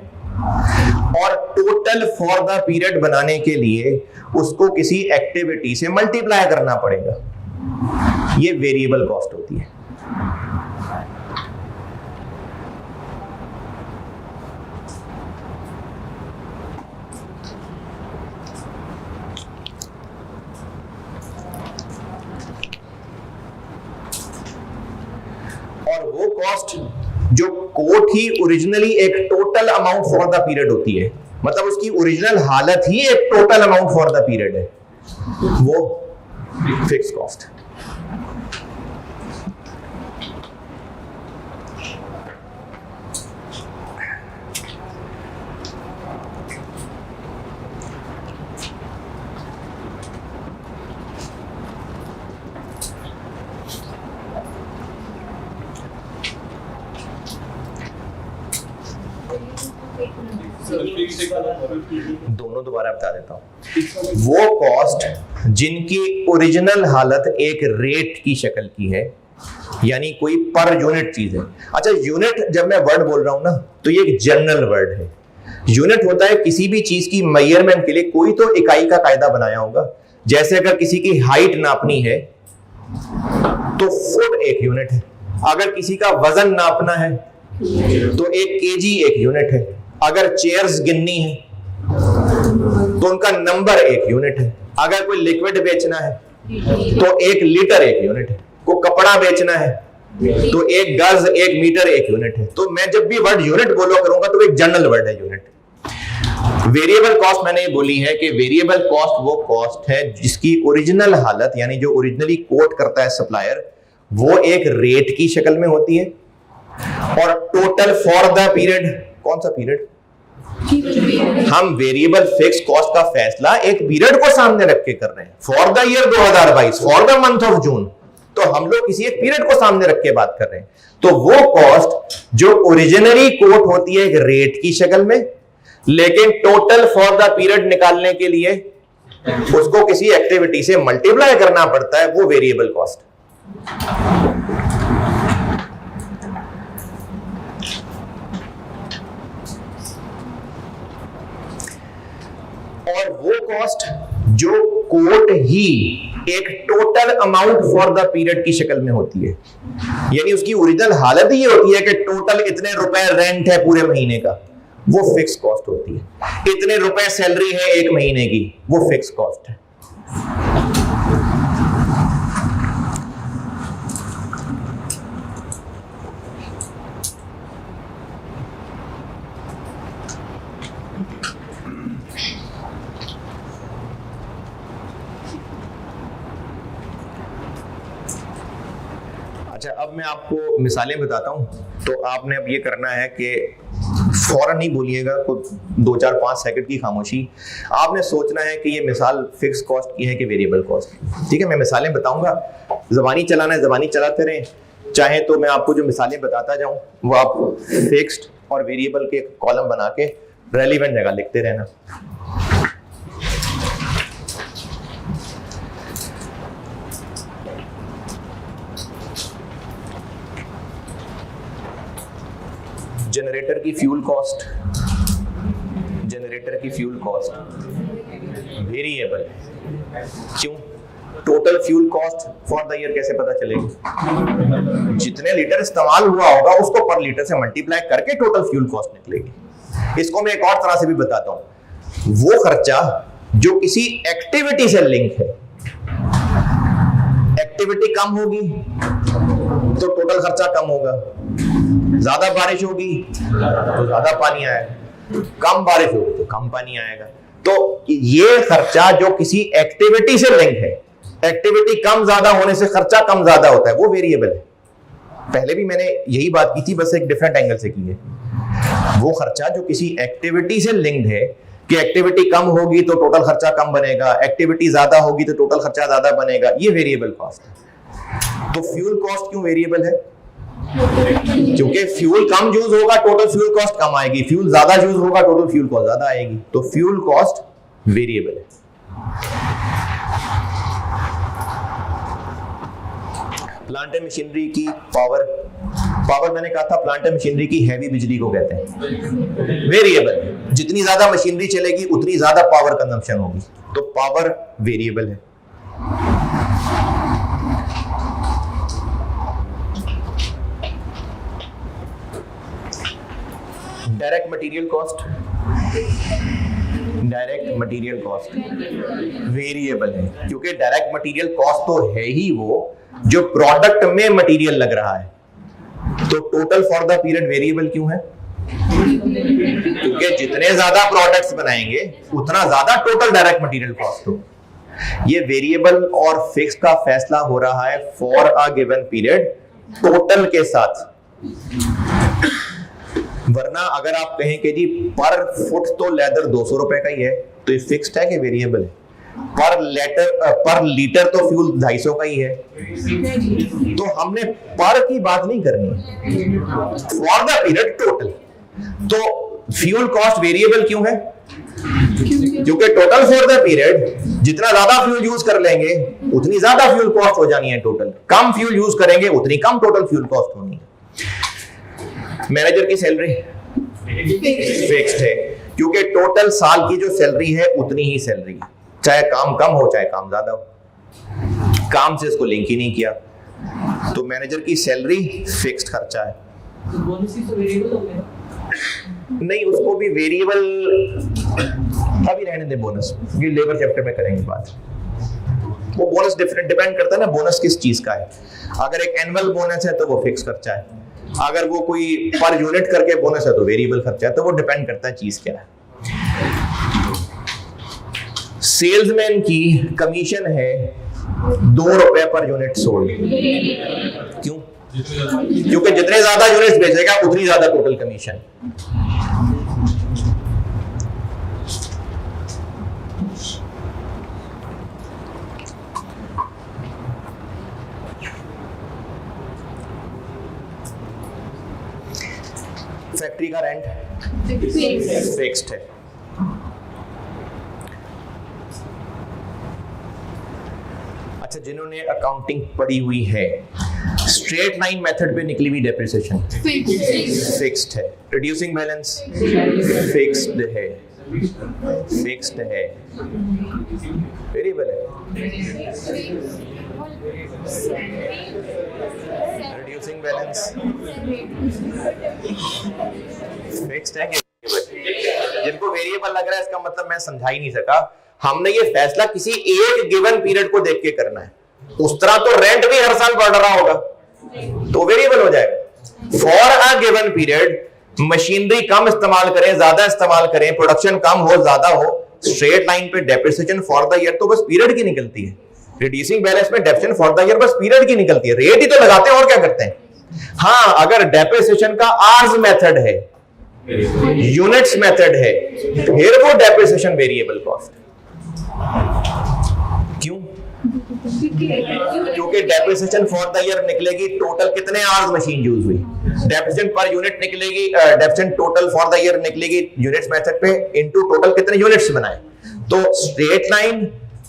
और टोटल फॉर द पीरियड बनाने के लिए उसको किसी एक्टिविटी से मल्टीप्लाई करना पड़ेगा, ये वेरिएबल कॉस्ट होती है। और वो कॉस्ट जो कोट ही ओरिजिनली एक total amount for the period होती है, मतलब उसकी ओरिजिनल हालत ही एक total amount for the period है, वो फिक्स कॉस्ट। दोनों दोबारा बता देता हूं। वो कॉस्ट जिनकी ओरिजिनल हालत एक रेट की शक्ल की है, यानी कोई पर यूनिट चीज है। अच्छा, यूनिट जब मैं वर्ड बोल रहा हूं ना, तो ये एक जनरल वर्ड है। यूनिट होता है किसी भी चीज की मेजरमेंट के लिए कोई तो इकाई का कायदा बनाया होगा। जैसे अगर किसी की हाइट नापनी है तो फुट एक यूनिट है, अगर किसी का वजन नापना है तो एक केजी एक यूनिट है, अगर चेयर्स गिननी है तो उनका नंबर एक यूनिट है, अगर कोई लिक्विड बेचना है तो एक लीटर एक यूनिट है, को कपड़ा बेचना है तो एक गज एक मीटर एक यूनिट है। तो मैं जब भी वर्ड यूनिट बोलो करूंगा तो एक जनरल वर्ड है यूनिट। वेरिएबल कॉस्ट मैंने ये बोली है कि वेरिएबल कॉस्ट वो कॉस्ट है जिसकी ओरिजिनल हालत, यानी जो ओरिजिनली कोट करता है सप्लायर, वो एक रेट की शक्ल में होती है, और टोटल फॉर द पीरियड। कौन सा पीरियड? हम वेरिएबल फिक्स कॉस्ट का फैसला एक पीरियड को सामने रख के कर रहे हैं, for the year 2022, for the month of June. तो हम लोग किसी एक पीरियड को सामने रख के बात कर रहे हैं। तो वो कॉस्ट जो ओरिजिनली कोट होती है एक रेट की शक्ल में, लेकिन टोटल फॉर द पीरियड निकालने के लिए उसको किसी एक्टिविटी से मल्टीप्लाई करना पड़ता है, वो वेरिएबल कॉस्ट। और वो कॉस्ट जो कोट ही एक total amount for the period की शक्ल में होती है, यानी उसकी ओरिजिनल हालत ही होती है कि टोटल इतने रुपए रेंट है पूरे महीने का, वो फिक्स कॉस्ट होती है। इतने रुपए सैलरी है एक महीने की, वो फिक्स कॉस्ट है। अच्छा, अब मैं आपको मिसालें बताता हूं, तो आपने अब ये करना है कि फौरन नहीं बोलिएगा, कुछ 2-4-5 सेकंड की खामोशी। आपने सोचना है कि ये मिसाल फिक्स कॉस्ट की है कि वेरिएबल कॉस्ट। ठीक है, मैं मिसालें बताऊंगा, जबानी चलाना है, जबानी चलाते रहें। चाहे तो मैं आपको जो मिसालें बताता जाऊं वो आप फिक्स्ड और वेरिएबल के कॉलम बना के रेलिवेंट जगह लिखते रहना। जनरेटर की फ्यूल कॉस्ट, जनरेटर की फ्यूल कॉस्ट वेरिएबल है। क्यों? Total fuel cost for the year कैसे पता चलेगी? जितने लीटर इस्तेमाल हुआ होगा उसको पर लीटर से मल्टीप्लाई करके टोटल फ्यूल कॉस्ट निकलेगी। इसको मैं एक और तरह से भी बताता हूं, वो खर्चा जो किसी एक्टिविटी से लिंक है, एक्टिविटी कम होगी तो टोटल खर्चा कम होगा, ज्यादा बारिश होगी तो ज्यादा पानी आएगा, कम बारिश होगी तो कम पानी आएगा। तो ये खर्चा जो किसी एक्टिविटी से लिंक है, एक्टिविटी कम ज्यादा होने से खर्चा कम ज्यादा होता है, वो वेरिएबल है। पहले भी मैंने यही बात की थी, बस एक डिफरेंट एंगल से की है। वो खर्चा जो किसी एक्टिविटी से लिंक्ड है कि एक्टिविटी कम होगी तो टोटल खर्चा कम बनेगा, एक्टिविटी ज्यादा होगी तो टोटल खर्चा ज्यादा बनेगा, ये वेरिएबल कॉस्ट है। तो फ्यूल कॉस्ट क्यों वेरिएबल है? क्योंकि फ्यूल कम यूज होगा टोटल फ्यूल कॉस्ट कम आएगी, फ्यूल ज्यादा यूज होगा टोटल फ्यूल कॉस्ट ज्यादा आएगी। तो फ्यूल कॉस्ट वेरिएबल है। प्लांट एंड मशीनरी की पावर मैंने कहा था, प्लांट एंड मशीनरी की हैवी बिजली को कहते हैं वेरिएबल। जितनी ज्यादा मशीनरी चलेगी उतनी ज्यादा पावर कंजम्पशन होगी, तो पावर वेरिएबल है। Direct material cost, direct material cost variable है, क्योंकि डायरेक्ट मटेरियल कॉस्ट तो है ही वो जो प्रोडक्ट में मटेरियल लग रहा है। तो total for the period variable क्यों है? क्योंकि जितने ज्यादा प्रोडक्ट्स बनाएंगे उतना ज्यादा टोटल डायरेक्ट मटेरियल कॉस्ट हो। ये वेरिएबल और फिक्स का फैसला हो रहा है for a given period total के साथ। वरना अगर आप कहें कि जी पर फुट तो लेदर 200 रुपए का ही है, तो ये फिक्स्ड है कि वेरिएबल है? पर लीटर तो फ्यूल 250 का ही है। तो हमने पर की बात नहीं करनी, फॉर द पीरियड टोटल। तो फ्यूल कॉस्ट वेरिएबल क्यों है? क्योंकि टोटल फॉर द पीरियड जितना ज्यादा फ्यूल यूज कर लेंगे उतनी ज्यादा फ्यूल कॉस्ट हो जानी है टोटल, कम फ्यूल यूज करेंगे उतनी कम टोटल फ्यूल कॉस्ट होनी है। मैनेजर की सैलरी फिक्स्ड है क्योंकि टोटल साल की जो सैलरी है उतनी ही सैलरी है, चाहे काम कम हो चाहे काम ज्यादा हो। काम से इसको लिंक ही नहीं किया, तो मैनेजर की सैलरी फिक्स्ड खर्चा है।
तो बोनस ही तो वेरिएबल हो गया।
नहीं, उसको भी वेरिएबल अभी रहने दे, बोनस ये लेबर चैप्टर में करेंगे बात। वो बोनस डिपेंड करता है ना बोनस किस चीज का है। अगर एक एनुअल बोनस है तो वो फिक्स खर्चा है, अगर वो कोई पर यूनिट करके बोनस है तो वेरिएबल खर्चा है। तो वो डिपेंड करता है चीज क्या है। सेल्समैन की कमीशन है 2 रुपए पर यूनिट सोल्ड। क्यों? क्योंकि जितने ज्यादा यूनिट्स बेचेगा उतनी ज्यादा टोटल कमीशन। फैक्ट्री का रेंट फिक्स्ड है। अच्छा, जिन्होंने अकाउंटिंग पढ़ी हुई है, स्ट्रेट लाइन मेथड पे निकली हुई डेप्रिसिएशन फिक्स्ड है। रिड्यूसिंग बैलेंस फिक्स्ड है, फिक्स्ड है। वेरिएबल है। रिड्यूसिंग बैलेंस फिक्स्ड है। जिनको वेरिएबल लग रहा है इसका मतलब मैं समझा ही नहीं सका। हमने ये फैसला किसी एक गिवन पीरियड को देख के करना है। उस तरह तो रेंट भी हर साल बढ़ रहा होगा तो वेरिएबल हो जाएगा। For a given period machinery कम इस्तेमाल करें, ज्यादा इस्तेमाल करें, प्रोडक्शन कम हो ज्यादा हो, स्ट्रेट लाइन पे डेप्रिसिएशन फॉर द ईयर तो बस पीरियड की निकलती है। रिड्यूसिंग बैलेंस में डेप्रिसिएशन फॉर द ईयर बस पीरियड की निकलती है। रेट ही तो लगाते हैं और क्या करते हैं। हाँ, अगर डेप्रिसिएशन का आवर्स मेथड है, यूनिट्स मेथड है, फिर वो डेप्रिसिएशन वेरिएबल कॉस्ट। क्यों? क्योंकि डेप्रिसिएशन फॉर द ईयर निकलेगी टोटल कितने आवर्स मशीन यूज हुई, डेप्रिसिएशन पर यूनिट निकलेगी, depreciation total for the year निकलेगी यूनिट्स मेथड पे इनटू टोटल कितने यूनिट्स बनाए। तो स्ट्रेट लाइन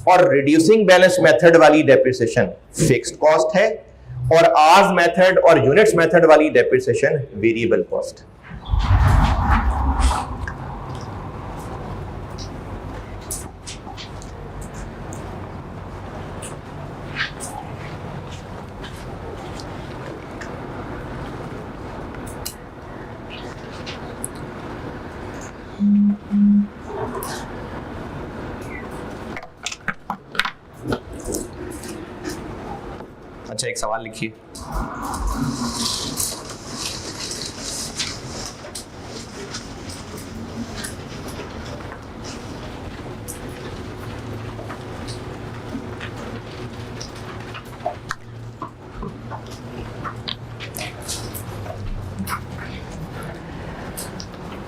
और रिड्यूसिंग बैलेंस मेथड वाली डेप्रिसिएशन फिक्स्ड कॉस्ट है और आवर्स मेथड और यूनिट्स मेथड वाली डेप्रिसिएशन वेरिएबल कॉस्ट। अच्छा, एक सवाल लिखिए।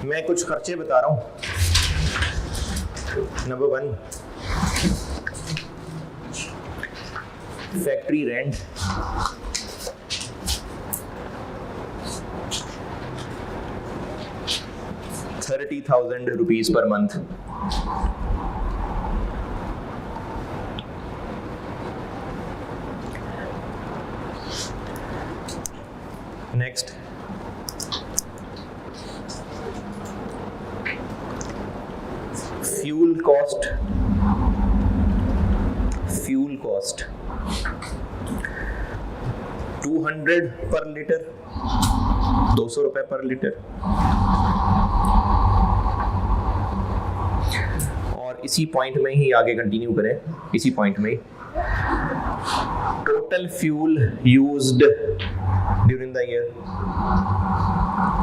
मैं कुछ खर्चे बता रहा हूं। Number 1, factory rent, ₹30,000 per month. Next, fuel cost, fuel cost 200 पर लीटर, 200 रुपए पर लीटर। और इसी पॉइंट में ही आगे कंटिन्यू करें, इसी पॉइंट में ही total fuel used during the year.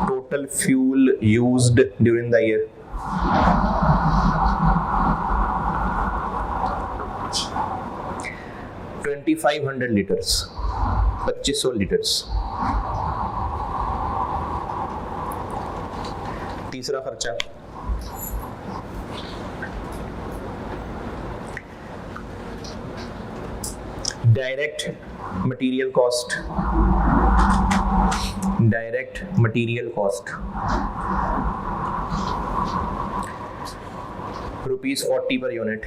Total fuel used during the year. $2,500 liters. 2500 liters. तीसरा खर्चा direct material cost. Direct material cost ₹40 per unit.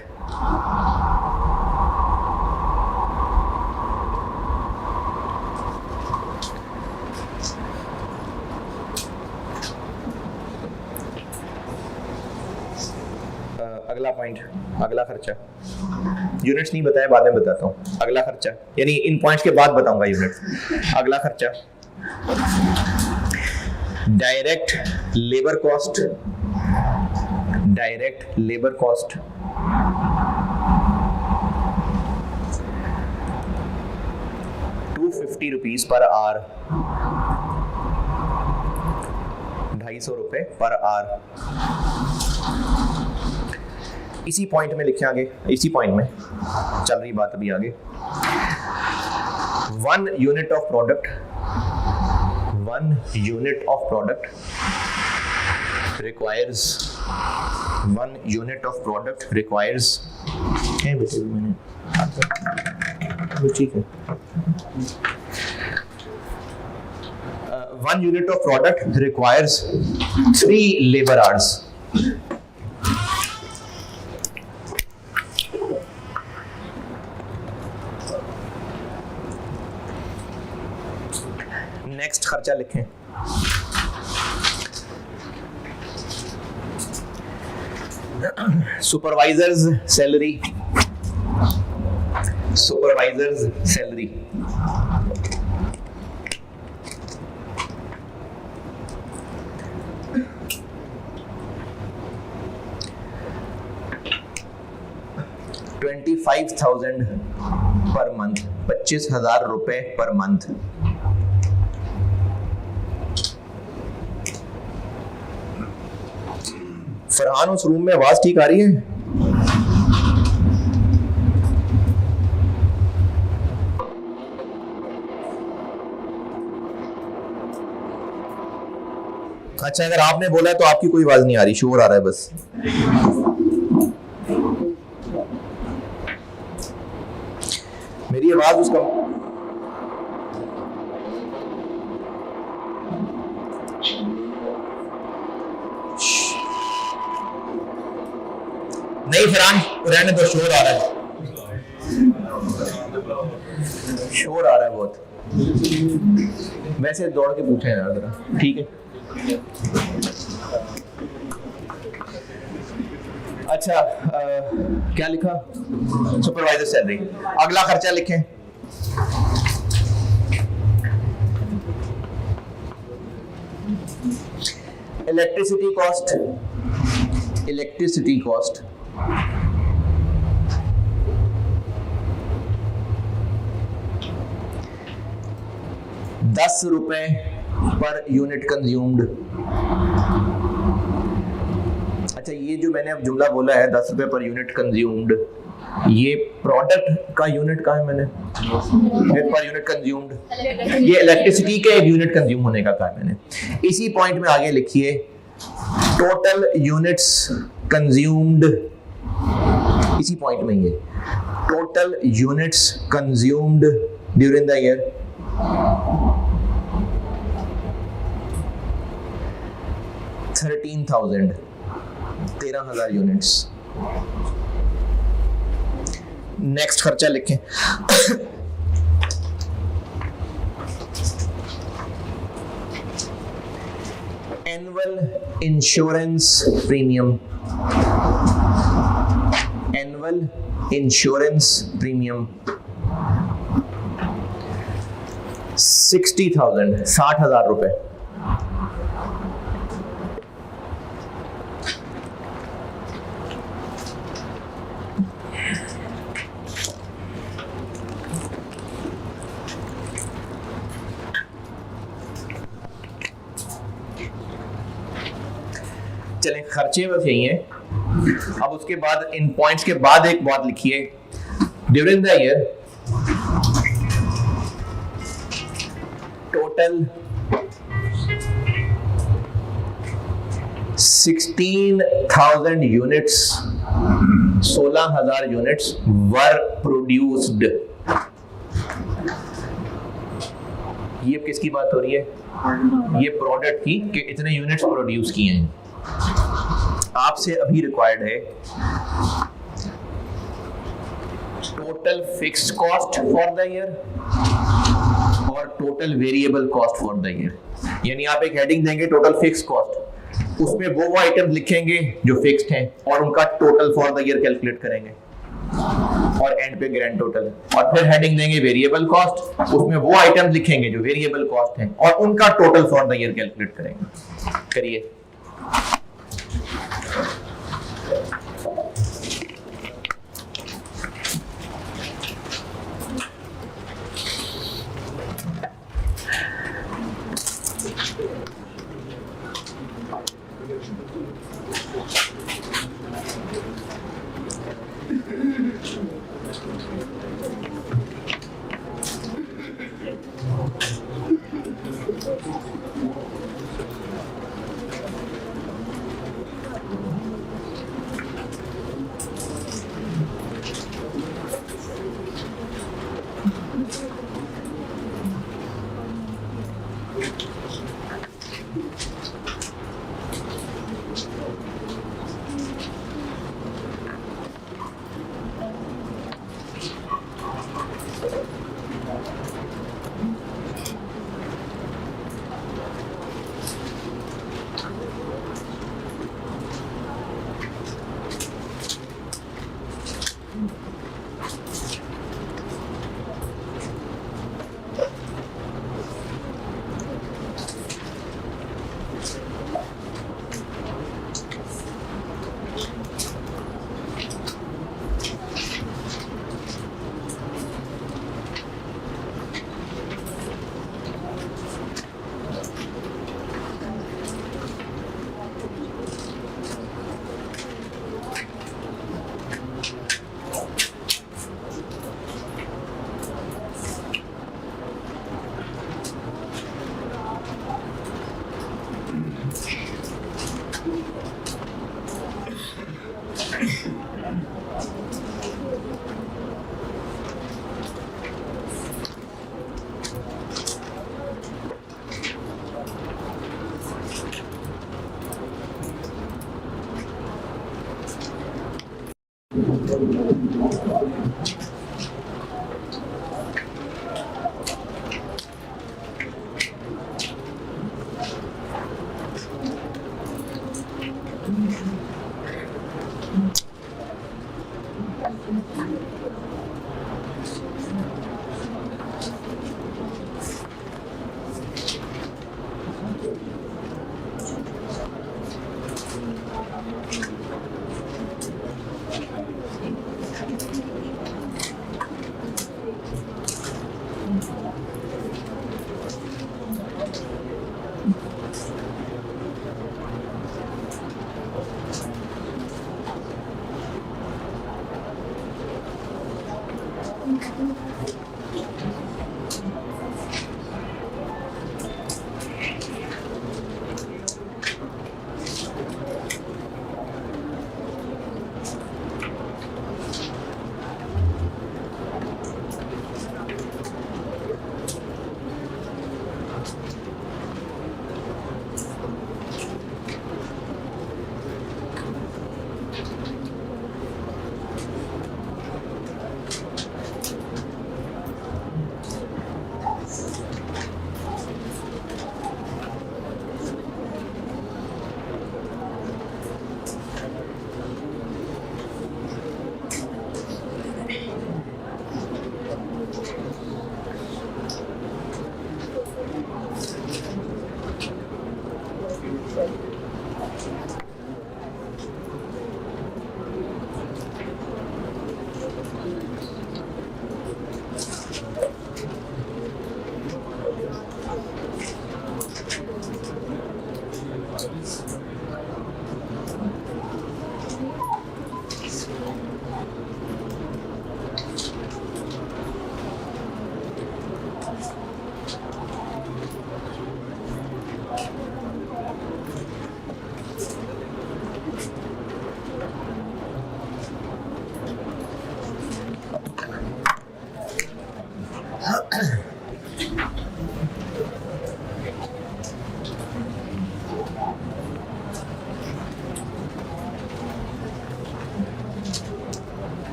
अगला पॉइंट, अगला खर्चा. यूनिट्स नहीं बताया, बाद में बताता हूँ. अगला खर्चा यानी इन पॉइंट्स के बाद बताऊंगा यूनिट्स. अगला खर्चा direct labour cost. Direct labour cost ₹250 per hour. ₹250 per hour. इसी पॉइंट में लिखे आगे, इसी पॉइंट में चल रही बात अभी आगे. 1 unit of product, 1 unit of product requires, 1 unit of product requires, है बेटे मैंने ठीक है. 1 unit of product requires 3 labor hours. Next खर्चा लिखें. Supervisors salary. Supervisors salary ₹25,000 per month. 25,000 रुपए पर मंथ. फरहान उस रूम में आवाज ठीक आ रही है? अच्छा, अगर आपने बोला तो आपकी कोई आवाज नहीं आ रही, शोर आ रहा है बस. मेरी आवाज उसका नहीं. फरहान रहने दो, शोर आ रहा है, शोर आ रहा है बहुत. वैसे दौड़ के पूछे यार जरा. ठीक है. अच्छा, क्या लिखा? Supervisor salary. अगला खर्चा लिखें. Electricity cost. Electricity cost ₹10 per unit consumed. अच्छा, ये जो मैंने अब जुमला बोला है ₹10 पर यूनिट कंज्यूम्ड, ये प्रोडक्ट का यूनिट का है मैंने, पर यूनिट कंज्यूम्ड. ये इलेक्ट्रिसिटी के यूनिट कंज्यूम होने का कहा मैंने. इसी पॉइंट में आगे लिखिए टोटल यूनिट्स कंज्यूम्ड. इसी पॉइंट में ये total units consumed during the year. $13,000 units. Next खर्चा लिखें. Annual insurance premium. Annual insurance premium 60,000, 60,000 रुपए. चलें, खर्चे बस यही है। अब उसके बाद इन पॉइंट्स के बाद एक बात लिखिए, during the year total 16,000 units, 16,000 units were produced. ये किसकी बात हो रही है? ये प्रोडक्ट की, कि इतने यूनिट्स प्रोड्यूस किए हैं। आपसे अभी रिक्वायर्ड है total fixed cost for the year और total variable cost for the year. यानी आप एक हेडिंग देंगे टोटल फिक्स्ड कॉस्ट, उसमें वो आइटम्स लिखेंगे जो फिक्स्ड हैं और उनका total for the year calculate करेंगे और एंड पे ग्रैंड टोटल। और फिर हेडिंग देंगे वेरिएबल कॉस्ट, उसमें वो आइटम्स लिखेंगे जो वेरिएबल कॉस्ट हैं और उनका total for the year calculate करेंगे। करिए।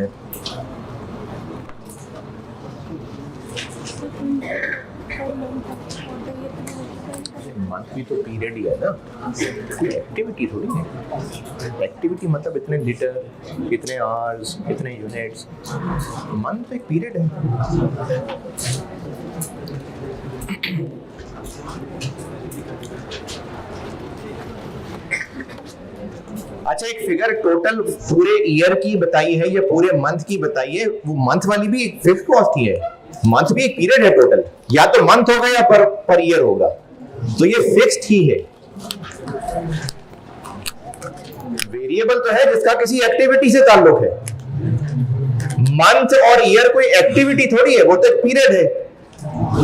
यूनिट। मंथ भी तो पीरियड ही है ना, कोई एक्टिविटी थोड़ी है। एक्टिविटी मतलब इतने लीटर, इतने आवर्स, इतने यूनिट्स। मंथ एक पीरियड है। अच्छा, एक फिगर टोटल पूरे ईयर की बताई है या पूरे मंथ की बताई है? वो मंथ वाली भी एक फिक्स कॉस्ट ही है। मंथ भी एक पीरियड है टोटल, या तो मंथ होगा या पर ईयर होगा, तो ये फिक्स्ड ही है। वेरिएबल तो है जिसका किसी एक्टिविटी से ताल्लुक है। मंथ और ईयर कोई एक्टिविटी थोड़ी है, वो तो एक पीरियड है।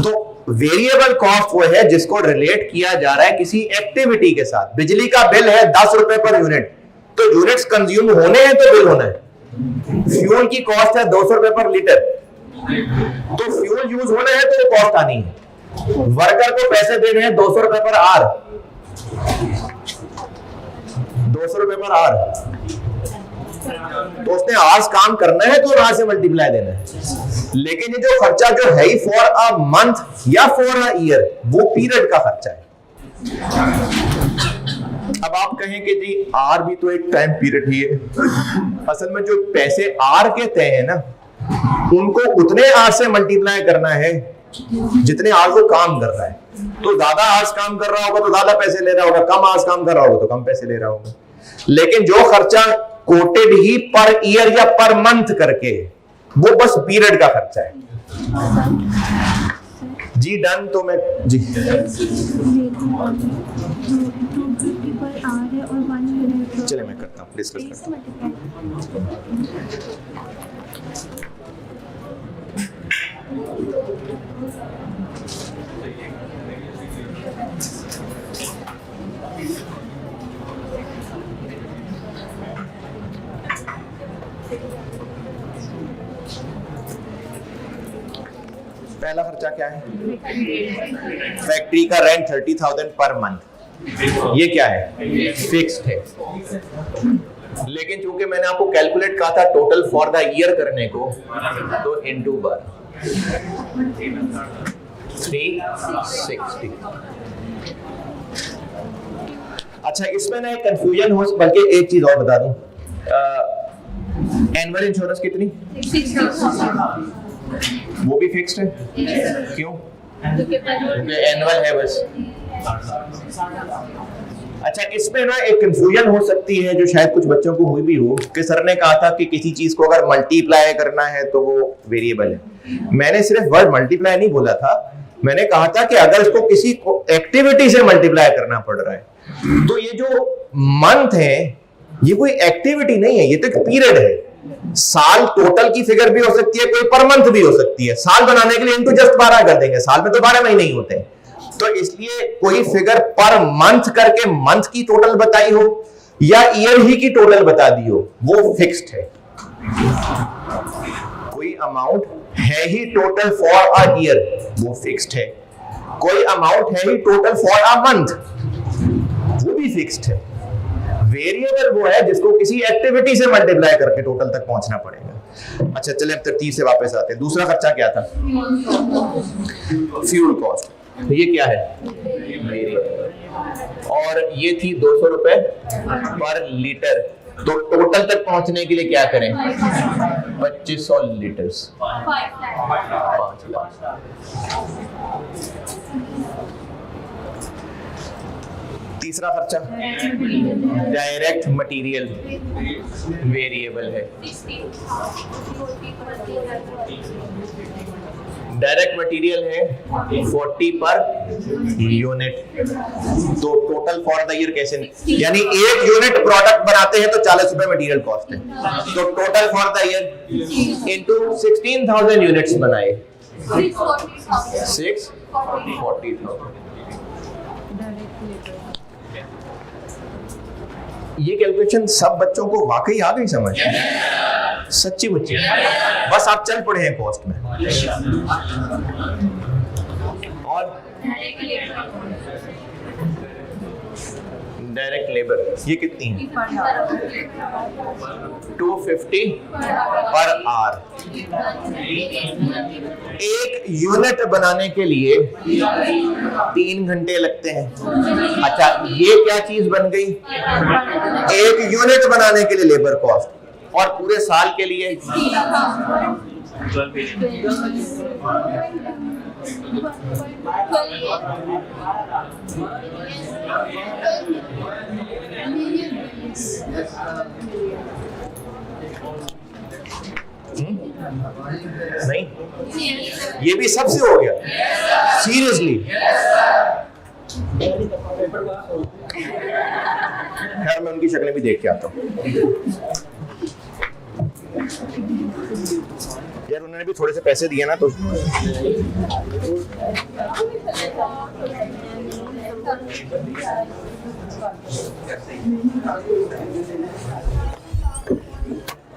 तो वेरिएबल कॉस्ट वो है जिसको रिलेट किया जा रहा है किसी एक्टिविटी के साथ। बिजली का बिल है 10 रुपए पर यूनिट, तो यूनिट्स कंज्यूम होने हैं तो बिल होना है। फ्यूल की कॉस्ट है 200 रुपए पर लीटर, तो फ्यूल यूज होना है तो वो कॉस्ट आनी है। वर्कर को पैसे देने हैं 200 रुपए पर आर, 200 रुपए पर आर, तो उसने आवर्स काम करना है तो आर से मल्टीप्लाई देना है। लेकिन ये जो खर्चा जो है फॉर अ मंथ या फॉर अ ईयर, वो पीरियड का खर्चा है। अब आप कहें कि जी आर भी तो एक टाइम पीरियड ही है। असल में जो पैसे आर के तय है ना, उनको उतने आर से मल्टीप्लाई करना है जितने आर वो काम कर रहा है। तो ज्यादा आर्स काम कर रहा होगा तो ज्यादा पैसे ले रहा होगा, कम आर्स काम कर रहा होगा तो कम पैसे ले रहा होगा। लेकिन जो खर्चा कोटेड ही पर ईयर या पर मंथ करके, वो बस पीरियड का खर्चा है। जी डन। तो मैं जी चले मैं करता हूँ, डिस्कस करता हूँ। पहला खर्चा क्या है? फैक्ट्री का रेंट 30,000 पर मंथ। ये क्या है? फिक्स्ड है। लेकिन चूंकि मैंने आपको कैलकुलेट कहा था टोटल फॉर द ईयर करने को, तो इनटू बार 360। अच्छा, इसमें ना एक कंफ्यूजन हो, बल्कि एक चीज और बता दूं, एनुअल इंश्योरेंस कितनी? वो भी फिक्स्ड है। क्यों? क्योंकि एनुअल है बस। अच्छा, इसमें ना एक कंफ्यूजन हो सकती है जो शायद कुछ बच्चों को हुई भी हो, कि सर ने कहा था कि किसी चीज को अगर मल्टीप्लाई करना है तो वो वेरिएबल है। मैंने सिर्फ वर्ड मल्टीप्लाई नहीं बोला था, मैंने कहा था कि अगर इसको किसी एक्टिविटी से मल्टीप्लाई करना पड़ रहा है तो ये जो मंथ है ये कोई एक्टिविटी नहीं है, ये तो एक पीरियड है। साल टोटल की फिगर भी हो सकती है, कोई पर मंथ भी हो सकती है। साल बनाने के लिए इनको जस्ट 12 कर देंगे, साल में तो 12 महीने ही होते हैं। तो इसलिए कोई फिगर पर मंथ करके मंथ की टोटल बताई हो या ईयर ही की टोटल बता दी हो, वो फिक्स्ड है। कोई अमाउंट है ही टोटल फॉर अ ईयर, वो फिक्स्ड है। कोई अमाउंट है ही टोटल फॉर अ मंथ, वो भी फिक्स्ड है। वेरिएबल वो है जिसको किसी एक्टिविटी से मल्टीप्लाई करके टोटल तक पहुंचना पड़ेगा। अच्छा, चले अब तरतीब से वापस आते हैं। दूसरा खर्चा क्या था? Fuel cost. तो ये क्या है? और ये थी 200 रुपए पर लीटर। तो टोटल तक पहुंचने के लिए क्या करें? 2500 लीटर्स, 5 लाख। तीसरा खर्चा डायरेक्ट मटेरियल, वेरिएबल है। डायरेक्ट मटेरियल है 40 पर यूनिट। तो टोटल फॉर द ईयर कैसे, यानी एक यूनिट प्रोडक्ट बनाते हैं तो 40 रुपए मटेरियल कॉस्ट है। तो total for the year into 16,000 units बनाए, 640,000। ये कैलकुलेशन सब बच्चों को वाकई आ गई समझ? सच्ची बच्ची, बस आप चल पड़े हैं कॉस्ट में। और डायरेक्ट लेबर ये कितनी है? 250 पर आवर। एक यूनिट बनाने के लिए 3 घंटे लगते हैं। अच्छा, ये क्या चीज बन गई? एक यूनिट बनाने के लिए लेबर कॉस्ट, और पूरे साल के लिए नहीं, ये भी सबसे हो गया सीरियसली। खैर मैं उनकी शक्लें भी देख के आता हूँ यार, उन्होंने भी थोड़े से पैसे दिए ना तो।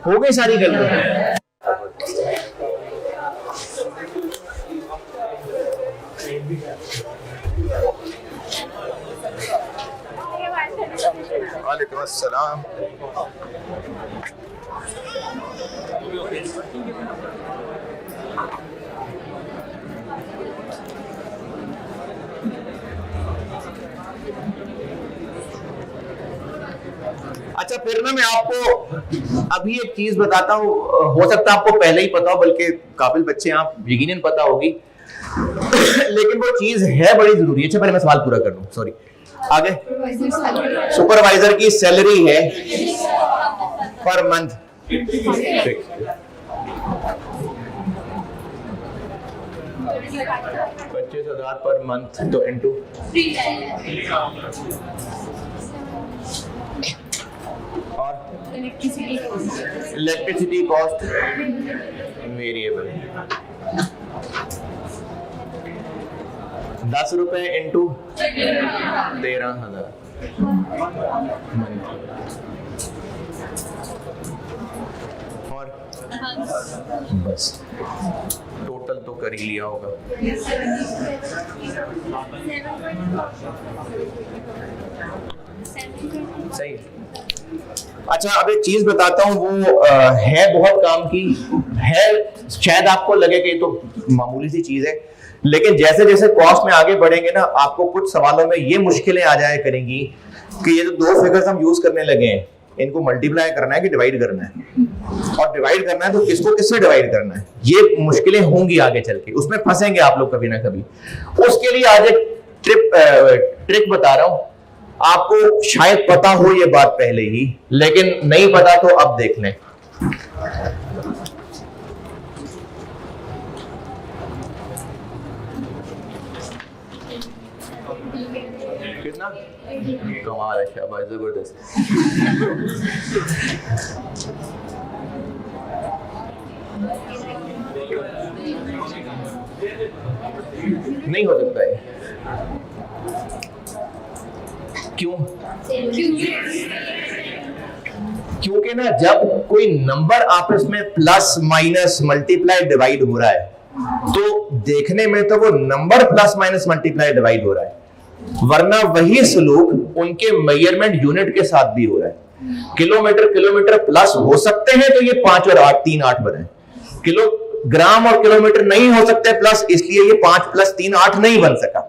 हो गई सारी गलतियां। वालेकुम अस्सलाम। अच्छा, फिर ना मैं आपको अभी एक चीज बताता हूँ, हो सकता है आपको पहले ही पता हो, बल्कि काबिल बच्चे आप यकीनन पता होगी लेकिन वो चीज है बड़ी जरूरी है। अच्छा पहले मैं सवाल पूरा कर लूं, सॉरी। आगे, सुपरवाइजर की सैलरी है पर मंथ 25,000 पर मंथ, तो इनटू और इलेक्ट्रिसिटी कॉस्ट वेरिएबल 10 रुपए इंटू 13,000 और बस टोटल तो कर ही लिया होगा। सही। अच्छा, अब एक चीज बताता हूँ, वो है बहुत काम की है, शायद आपको लगे कि ये तो मामूली सी चीज है, लेकिन जैसे जैसे कॉस्ट में आगे बढ़ेंगे ना, आपको कुछ सवालों में ये मुश्किलें आ जाया करेंगी कि ये जो दो फिगर्स हम यूज करने लगे हैं, इनको मल्टीप्लाई करना है कि डिवाइड करना है, और डिवाइड करना है तो किसको किससे डिवाइड करना है, ये मुश्किलें होंगी आगे चल के, उसमें फंसेंगे आप लोग कभी ना कभी। उसके लिए आज एक ट्रिक बता रहा हूं, आपको शायद पता हो ये बात पहले ही, लेकिन नहीं पता तो अब देख लें। कितना कमाल है, शाबाश, जबरदस्त। नहीं हो सकता है, क्यों? क्योंकि ना जब कोई नंबर आपस में प्लस माइनस मल्टीप्लाई डिवाइड हो रहा है, तो देखने में तो वो number plus minus multiply divide हो रहा है, वरना वही सलूक उनके मेजरमेंट यूनिट के साथ भी हो रहा है। किलोमीटर प्लस हो सकते हैं तो ये 5 और 8 3 8 बने, किलोग्राम और किलोमीटर नहीं हो सकते प्लस, इसलिए ये 5 + 3 8 नहीं बन सका।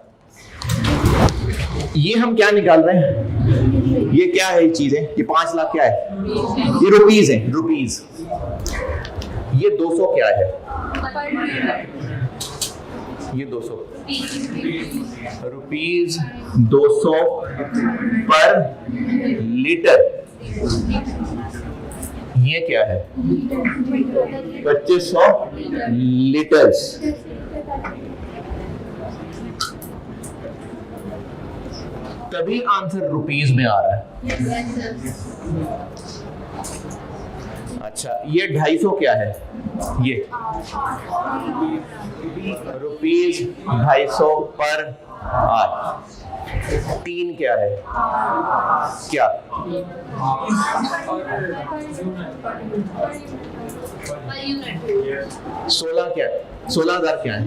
ये हम क्या निकाल रहे हैं, ये क्या है, ये चीजें, ये 5 लाख क्या है, ये रुपीज है, रुपीज। ये 200 क्या है, ये 200 रुपीज 200 पर लीटर। ये क्या है, 2500 लीटर्स। तभी आंसर रुपीज में आ रहा है। अच्छा, ये 250 क्या है, ये रुपीज 250 पर आवर। 3 क्या है, क्या 16 क्या है, 16,000 क्या है,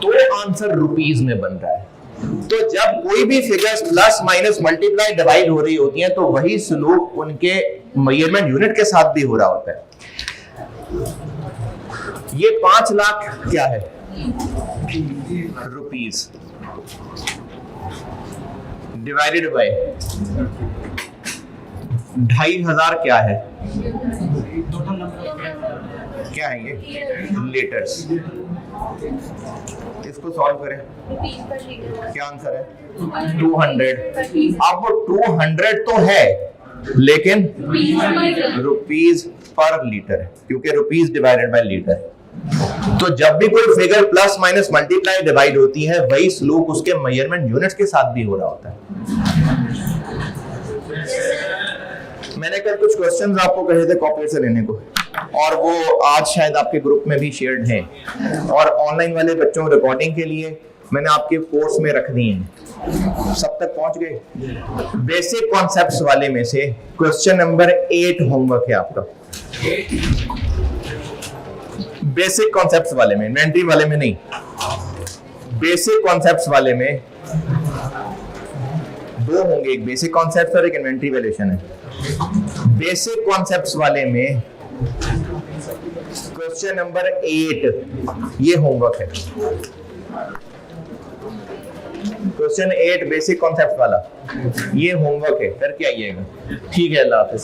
तो आंसर रुपीस में बन रहा है। तो जब कोई भी figures plus minus multiply divide हो रही होती हैं तो वही सलूक उनके मेजरमेंट यूनिट के साथ भी हो रहा होता है। ये 5 लाख क्या है? रुपीस डिवाइडेड बाय 2500 क्या है? क्या है ये? लीटर्स। इसको सॉल्व करें, क्या आंसर है? 200। अब वो 200 तो है लेकिन रुपीस पर लीटर है, क्योंकि रुपीस डिवाइडेड बाय लीटर। तो जब भी कोई figure plus minus multiply divide होती है वही सलूक उसके मेजरमेंट यूनिट्स के साथ भी हो रहा होता है। मैंने कल कुछ क्वेश्चंस आपको कहे थे कॉपी से लेने को, और वो आज शायद आपके ग्रुप में भी शेयर्ड हैं, और ऑनलाइन वाले बच्चों रिकॉर्डिंग के लिए मैंने आपके कोर्स में रख दिए हैं। सब तक पहुंच गए? बेसिक कॉन्सेप्ट्स वाले में से क्वेश्चन नंबर 8 होमवर्क है आपका। बेसिक कॉन्सेप्ट्स वाले में, इन्वेंटरी वाले में नहीं, बेसिक कॉन्सेप्ट्स वाले में 2 होंगे, एक बेसिक कॉन्सेप्ट और एक इन्वेंटरी वैल्यूएशन है। बेसिक कॉन्सेप्ट्स वाले में क्वेश्चन नंबर 8 ये होमवर्क है। क्वेश्चन 8 बेसिक कॉन्सेप्ट वाला ये होमवर्क है, करके आइएगा। ठीक है, अल्लाह हाफिज।